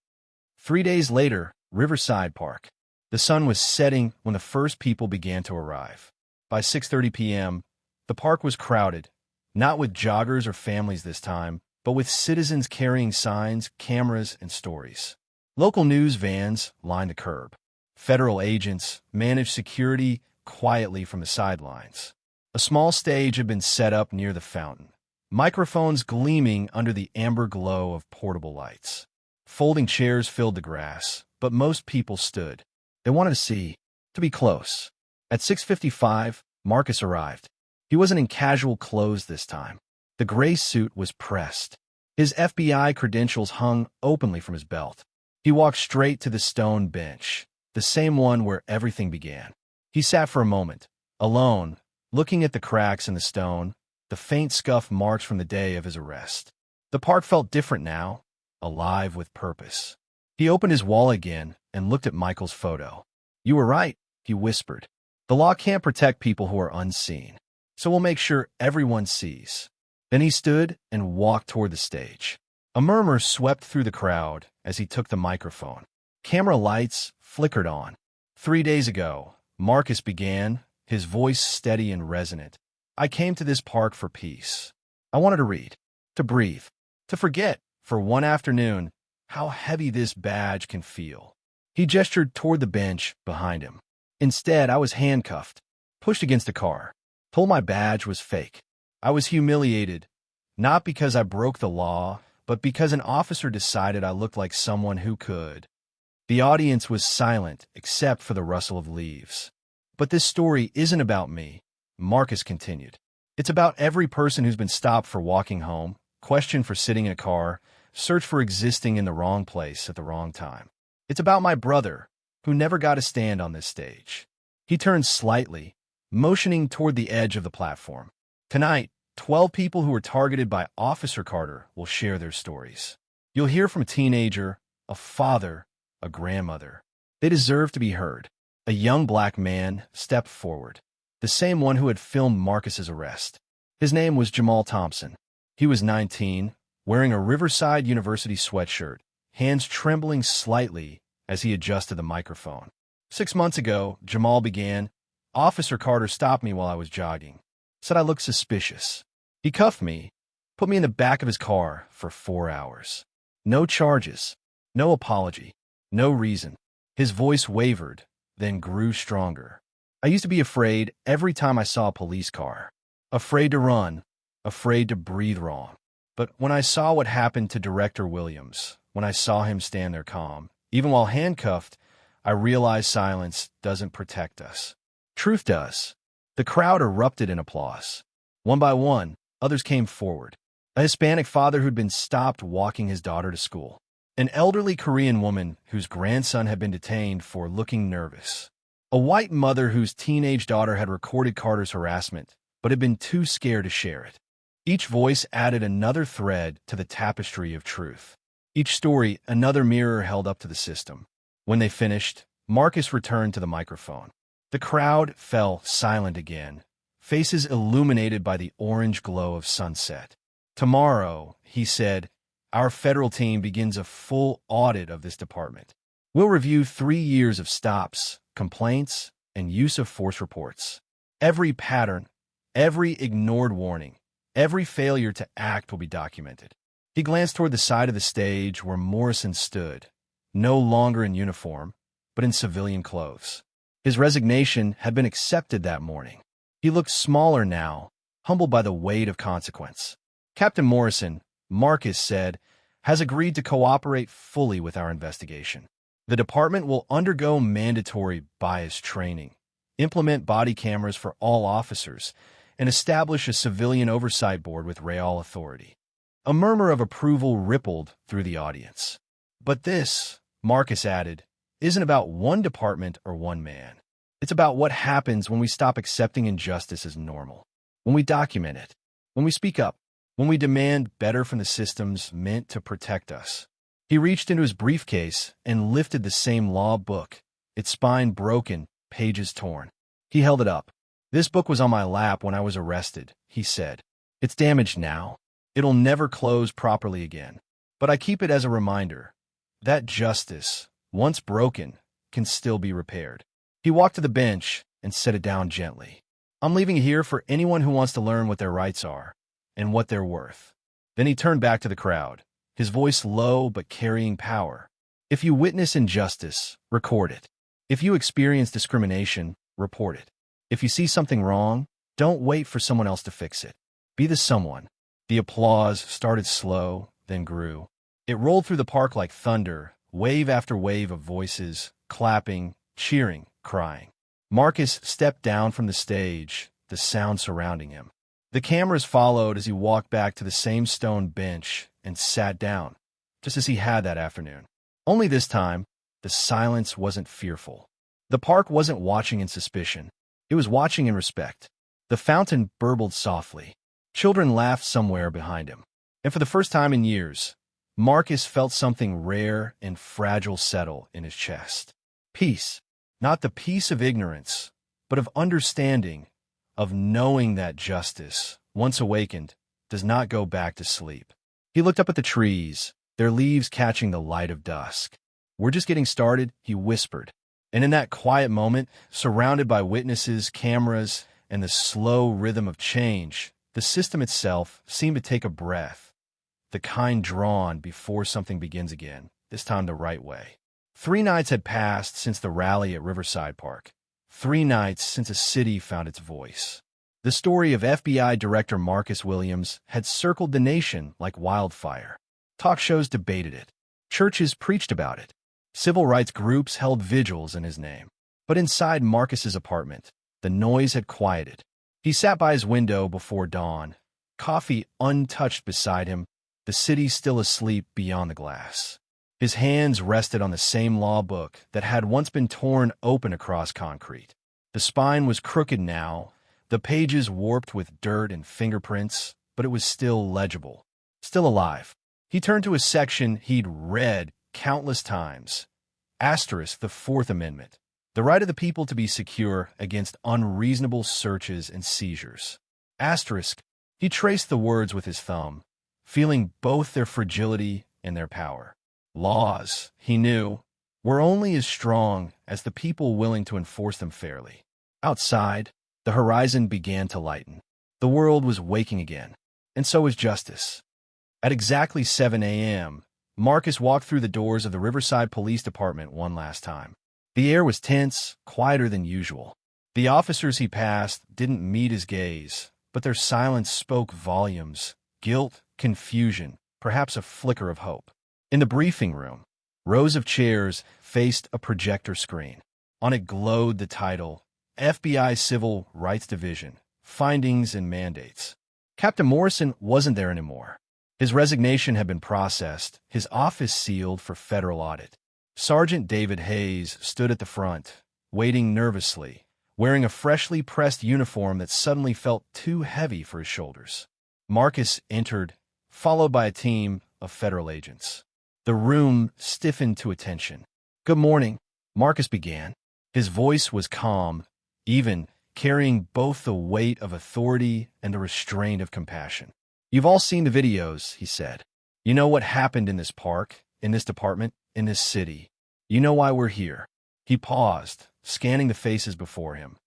3 days later, Riverside Park. The sun was setting when the first people began to arrive. By 6:30 p.m., the park was crowded, not with joggers or families this time, but with citizens carrying signs, cameras, and stories. Local news vans lined the curb. Federal agents managed security quietly from the sidelines. A small stage had been set up near the fountain, microphones gleaming under the amber glow of portable lights. Folding chairs filled the grass, but most people stood. They wanted to see, to be close. At 6:55, Marcus arrived. He wasn't in casual clothes this time. The gray suit was pressed. His FBI credentials hung openly from his belt. He walked straight to the stone bench, the same one where everything began. He sat for a moment, alone, looking at the cracks in the stone, the faint scuff marks from the day of his arrest. The park felt different now, alive with purpose. He opened his wall again and looked at Michael's photo. "You were right," he whispered. "The law can't protect people who are unseen, so we'll make sure everyone sees." Then he stood and walked toward the stage. A murmur swept through the crowd as he took the microphone. Camera lights flickered on. 3 days ago, Marcus began, his voice steady and resonant. "I came to this park for peace. I wanted to read, to breathe, to forget, for one afternoon, how heavy this badge can feel." He gestured toward the bench behind him. "Instead, I was handcuffed, pushed against a car, told my badge was fake. I was humiliated, not because I broke the law, but because an officer decided I looked like someone who could." The audience was silent except for the rustle of leaves. "But this story isn't about me," Marcus continued. "It's about every person who's been stopped for walking home, questioned for sitting in a car, searched for existing in the wrong place at the wrong time. It's about my brother, who never got a stand on this stage." He turned slightly, motioning toward the edge of the platform. "Tonight, 12 people who were targeted by Officer Carter will share their stories. You'll hear from a teenager, a father, a grandmother. They deserve to be heard." A young black man stepped forward, the same one who had filmed Marcus's arrest. His name was Jamal Thompson. He was 19, wearing a Riverside University sweatshirt, hands trembling slightly as he adjusted the microphone. "6 months ago," Jamal began, "Officer Carter stopped me while I was jogging. Said I looked suspicious. He cuffed me, put me in the back of his car for 4 hours. No charges, no apology, no reason." His voice wavered, then grew stronger. "I used to be afraid every time I saw a police car. Afraid to run, afraid to breathe wrong. But when I saw what happened to Director Williams, when I saw him stand there calm, even while handcuffed, I realized silence doesn't protect us. Truth does." The crowd erupted in applause. One by one, others came forward. A Hispanic father who'd been stopped walking his daughter to school. An elderly Korean woman whose grandson had been detained for looking nervous. A white mother whose teenage daughter had recorded Carter's harassment, but had been too scared to share it. Each voice added another thread to the tapestry of truth. Each story another mirror held up to the system. When they finished, Marcus returned to the microphone. The crowd fell silent again, faces illuminated by the orange glow of sunset. "Tomorrow," he said, "our federal team begins a full audit of this department. We'll review 3 years of stops, complaints, and use of force reports. Every pattern, every ignored warning, every failure to act will be documented." He glanced toward the side of the stage where Morrison stood, no longer in uniform, but in civilian clothes. His resignation had been accepted that morning. He looked smaller now, humbled by the weight of consequence. "Captain Morrison," Marcus said, "has agreed to cooperate fully with our investigation. The department will undergo mandatory bias training, implement body cameras for all officers, and establish a civilian oversight board with real authority." A murmur of approval rippled through the audience. "But this," Marcus added, "isn't about one department or one man. It's about what happens when we stop accepting injustice as normal, when we document it, when we speak up, when we demand better from the systems meant to protect us." He reached into his briefcase and lifted the same law book, its spine broken, pages torn. He held it up. "This book was on my lap when I was arrested," he said. "It's damaged now. It'll never close properly again. But I keep it as a reminder that justice, once broken, can still be repaired." He walked to the bench and set it down gently. "I'm leaving it here for anyone who wants to learn what their rights are and what they're worth." Then he turned back to the crowd, his voice low but carrying power. "If you witness injustice, record it. If you experience discrimination, report it. If you see something wrong, don't wait for someone else to fix it. Be the someone." The applause started slow, then grew. It rolled through the park like thunder, wave after wave of voices, clapping, cheering, crying. Marcus stepped down from the stage, the sound surrounding him. The cameras followed as he walked back to the same stone bench and sat down, just as he had that afternoon. Only this time, the silence wasn't fearful. The park wasn't watching in suspicion. It was watching in respect. The fountain burbled softly. Children laughed somewhere behind him. And for the first time in years, Marcus felt something rare and fragile settle in his chest. Peace. Not the peace of ignorance, but of understanding, of knowing that justice, once awakened, does not go back to sleep. He looked up at the trees, their leaves catching the light of dusk. "We're just getting started," he whispered. And in that quiet moment, surrounded by witnesses, cameras, and the slow rhythm of change, the system itself seemed to take a breath, the kind drawn before something begins again, this time the right way. 3 nights had passed since the rally at Riverside Park. 3 nights since a city found its voice. The story of FBI Director Marcus Williams had circled the nation like wildfire. Talk shows debated it. Churches preached about it. Civil rights groups held vigils in his name. But inside Marcus's apartment, the noise had quieted. He sat by his window before dawn, coffee untouched beside him, the city still asleep beyond the glass. His hands rested on the same law book that had once been torn open across concrete. The spine was crooked now, the pages warped with dirt and fingerprints, but it was still legible, still alive. He turned to a section he'd read countless times. Asterisk, the Fourth Amendment. The right of the people to be secure against unreasonable searches and seizures. Asterisk. He traced the words with his thumb, feeling both their fragility and their power. Laws, he knew, were only as strong as the people willing to enforce them fairly. Outside, the horizon began to lighten. The world was waking again, and so was justice. At exactly 7 a.m., Marcus walked through the doors of the Riverside Police Department one last time. The air was tense, quieter than usual. The officers he passed didn't meet his gaze, but their silence spoke volumes, guilt, confusion, perhaps a flicker of hope. In the briefing room, rows of chairs faced a projector screen. On it glowed the title, FBI Civil Rights Division, Findings and Mandates. Captain Morrison wasn't there anymore. His resignation had been processed, his office sealed for federal audit. Sergeant David Hayes stood at the front, waiting nervously, wearing a freshly pressed uniform that suddenly felt too heavy for his shoulders. Marcus entered, followed by a team of federal agents. The room stiffened to attention. "Good morning," Marcus began. His voice was calm, even, carrying both the weight of authority and the restraint of compassion. "You've all seen the videos," he said. "You know what happened in this park, in this department, in this city. You know why we're here." He paused, scanning the faces before him.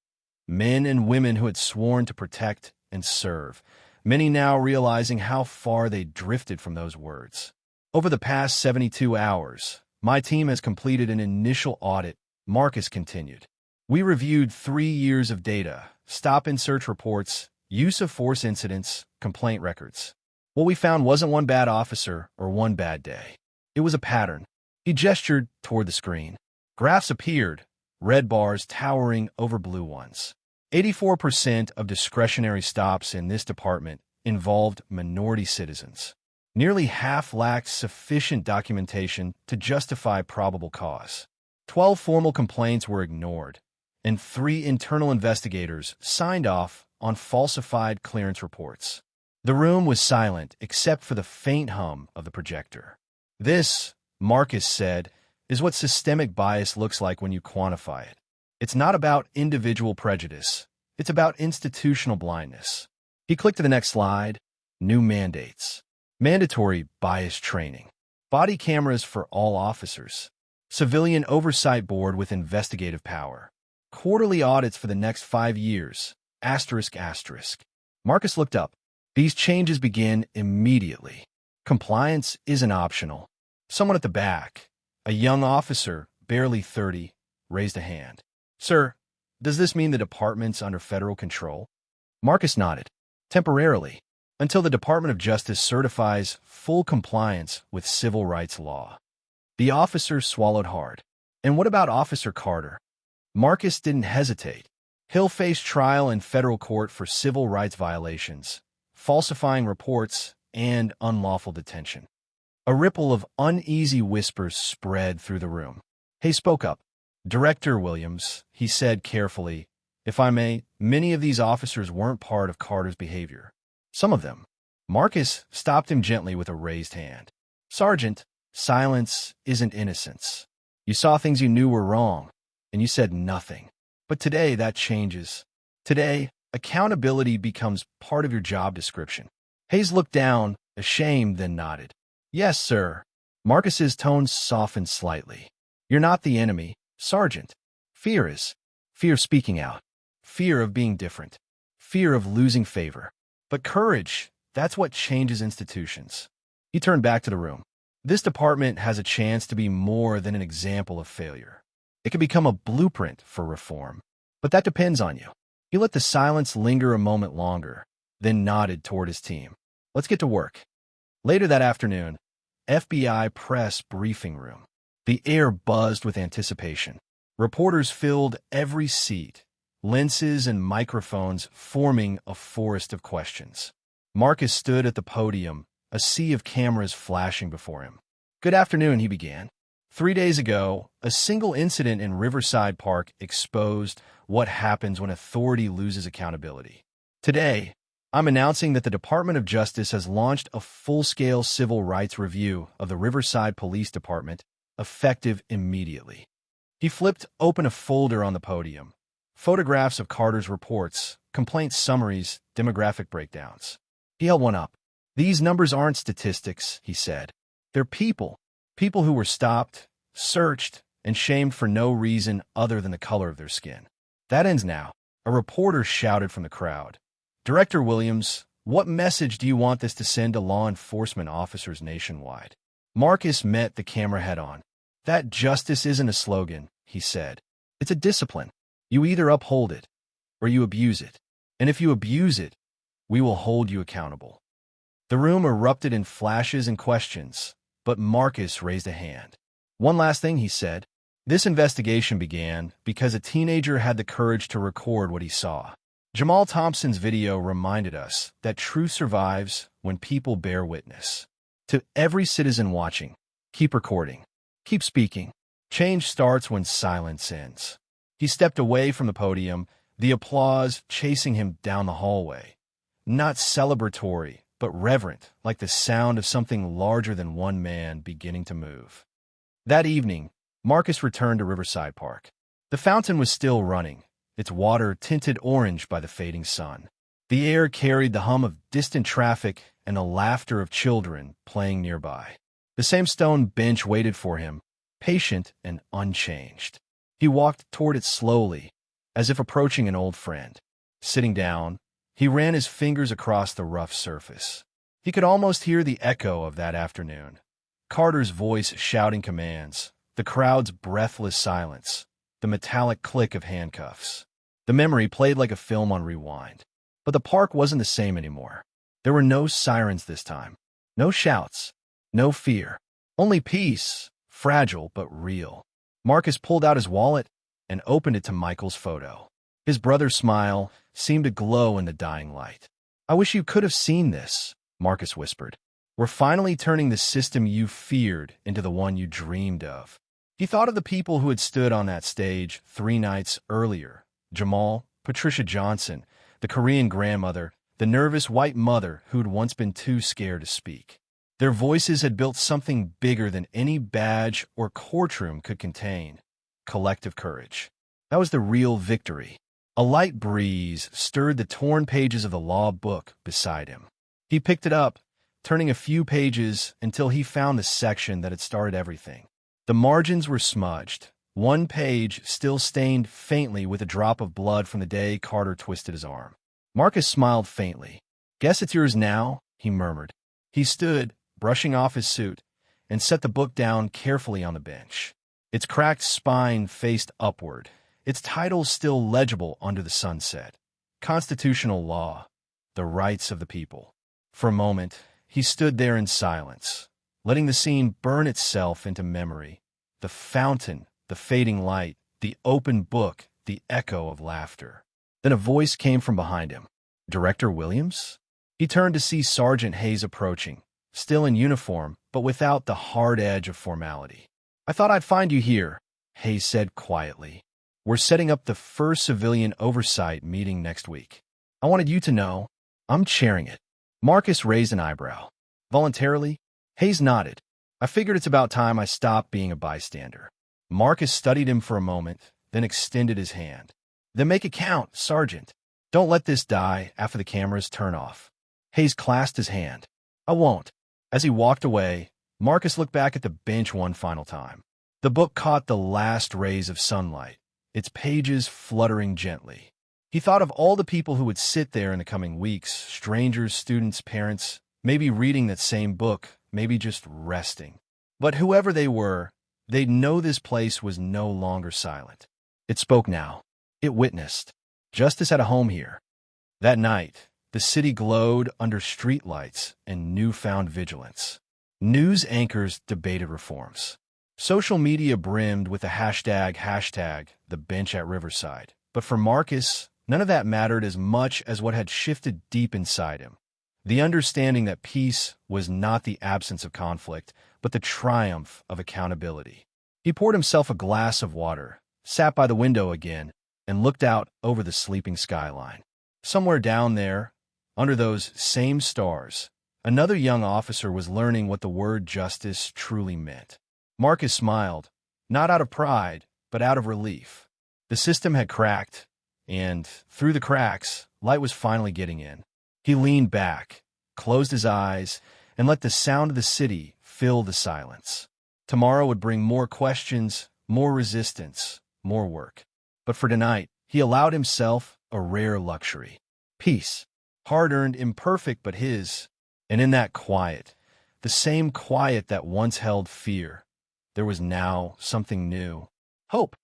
Men and women who had sworn to protect and serve, many now realizing how far they drifted from those words. "Over the past 72 hours, my team has completed an initial audit," Marcus continued. "We reviewed 3 years of data, stop-and-search reports, use of force incidents, complaint records. What we found wasn't one bad officer or one bad day. It was a pattern." He gestured toward the screen. Graphs appeared, red bars towering over blue ones. 84% of discretionary stops in this department involved minority citizens. Nearly half lacked sufficient documentation to justify probable cause. 12 formal complaints were ignored, and 3 internal investigators signed off on falsified clearance reports. The room was silent except for the faint hum of the projector. "This," Marcus said, "is what systemic bias looks like when you quantify it. It's not about individual prejudice. It's about institutional blindness." He clicked to the next slide. New mandates. Mandatory bias training. Body cameras for all officers. Civilian oversight board with investigative power. Quarterly audits for the next 5 years. Asterisk, asterisk. Marcus looked up. These changes begin immediately. Compliance isn't optional. Someone at the back, a young officer, barely 30, raised a hand. "Sir, does this mean the department's under federal control?" Marcus nodded. "Temporarily, until the Department of Justice certifies full compliance with civil rights law." The officer swallowed hard. "And what about Officer Carter?" Marcus didn't hesitate. He'll face trial in federal court for civil rights violations, falsifying reports, and unlawful detention. A ripple of uneasy whispers spread through the room. Hayes spoke up. "Director Williams," he said carefully, "if I may, many of these officers weren't part of Carter's behavior. Some of them." Marcus stopped him gently with a raised hand. "Sergeant, silence isn't innocence. You saw things you knew were wrong, and you said nothing. But today that changes. Today, accountability becomes part of your job description." Hayes looked down, ashamed, then nodded. "Yes, sir." Marcus's tone softened slightly. "You're not the enemy, Sergeant. Fear is. Fear of speaking out. Fear of being different. Fear of losing favor. But courage, that's what changes institutions." He turned back to the room. "This department has a chance to be more than an example of failure. It can become a blueprint for reform. But that depends on you." He let the silence linger a moment longer, then nodded toward his team. "Let's get to work." Later that afternoon, FBI press briefing room. The air buzzed with anticipation. Reporters filled every seat, lenses and microphones forming a forest of questions. Marcus stood at the podium, a sea of cameras flashing before him. "Good afternoon," he began. 3 days ago, a single incident in Riverside Park exposed what happens when authority loses accountability. Today, I'm announcing that the Department of Justice has launched a full-scale civil rights review of the Riverside Police Department, effective immediately. He flipped open a folder on the podium. Photographs of Carter's reports, complaint summaries, demographic breakdowns. He held one up. "These numbers aren't statistics," he said. "They're people. People who were stopped, searched, and shamed for no reason other than the color of their skin." "That ends now," a reporter shouted from the crowd. "Director Williams, what message do you want this to send to law enforcement officers nationwide?" Marcus met the camera head-on. "That justice isn't a slogan," he said. "It's a discipline. You either uphold it, or you abuse it. And if you abuse it, we will hold you accountable." The room erupted in flashes and questions, but Marcus raised a hand. "One last thing," he said. "This investigation began because a teenager had the courage to record what he saw. Jamal Thompson's video reminded us that truth survives when people bear witness. To every citizen watching, keep recording. Keep speaking. Change starts when silence ends." He stepped away from the podium, the applause chasing him down the hallway. Not celebratory, but reverent, like the sound of something larger than one man beginning to move. That evening, Marcus returned to Riverside Park. The fountain was still running, its water tinted orange by the fading sun. The air carried the hum of distant traffic and the laughter of children playing nearby. The same stone bench waited for him, patient and unchanged. He walked toward it slowly, as if approaching an old friend. Sitting down, he ran his fingers across the rough surface. He could almost hear the echo of that afternoon. Carter's voice shouting commands, the crowd's breathless silence, the metallic click of handcuffs. The memory played like a film on rewind. But the park wasn't the same anymore. There were no sirens this time. No shouts. No fear. Only peace, fragile but real. Marcus pulled out his wallet and opened it to Michael's photo. His brother's smile seemed to glow in the dying light. "I wish you could have seen this," Marcus whispered. "We're finally turning the system you feared into the one you dreamed of." He thought of the people who had stood on that stage 3 nights earlier. Jamal, Patricia Johnson, the Korean grandmother, the nervous white mother who'd once been too scared to speak. Their voices had built something bigger than any badge or courtroom could contain. Collective courage. That was the real victory. A light breeze stirred the torn pages of the law book beside him. He picked it up, turning a few pages until he found the section that had started everything. The margins were smudged, one page still stained faintly with a drop of blood from the day Carter twisted his arm. Marcus smiled faintly. "Guess it's yours now," he murmured. He stood, brushing off his suit, and set the book down carefully on the bench. Its cracked spine faced upward, its title still legible under the sunset. Constitutional Law, the Rights of the People. For a moment, he stood there in silence, letting the scene burn itself into memory. The fountain, the fading light, the open book, the echo of laughter. Then a voice came from behind him. Director Williams? He turned to see Sergeant Hayes approaching, still in uniform, but without the hard edge of formality. "I thought I'd find you here," Hayes said quietly. "We're setting up the first civilian oversight meeting next week. I wanted you to know I'm chairing it." Marcus raised an eyebrow. Voluntarily, Hayes nodded. "I figured it's about time I stopped being a bystander." Marcus studied him for a moment, then extended his hand. "Then make it count, Sergeant. Don't let this die after the cameras turn off." Hayes clasped his hand. "I won't." As he walked away, Marcus looked back at the bench one final time. The book caught the last rays of sunlight, its pages fluttering gently. He thought of all the people who would sit there in the coming weeks, strangers, students, parents, maybe reading that same book, maybe just resting. But whoever they were, they'd know this place was no longer silent. It spoke now. It witnessed. Justice had a home here. That night, the city glowed under streetlights and newfound vigilance. News anchors debated reforms. Social media brimmed with the hashtag the bench at Riverside. But for Marcus, none of that mattered as much as what had shifted deep inside him. The understanding that peace was not the absence of conflict, but the triumph of accountability. He poured himself a glass of water, sat by the window again, and looked out over the sleeping skyline. Somewhere down there, under those same stars, another young officer was learning what the word justice truly meant. Marcus smiled, not out of pride, but out of relief. The system had cracked, and through the cracks, light was finally getting in. He leaned back, closed his eyes, and let the sound of the city fill the silence. Tomorrow would bring more questions, more resistance, more work. But for tonight, he allowed himself a rare luxury. Peace. Hard-earned, imperfect, but his. And in that quiet, the same quiet that once held fear, there was now something new. Hope.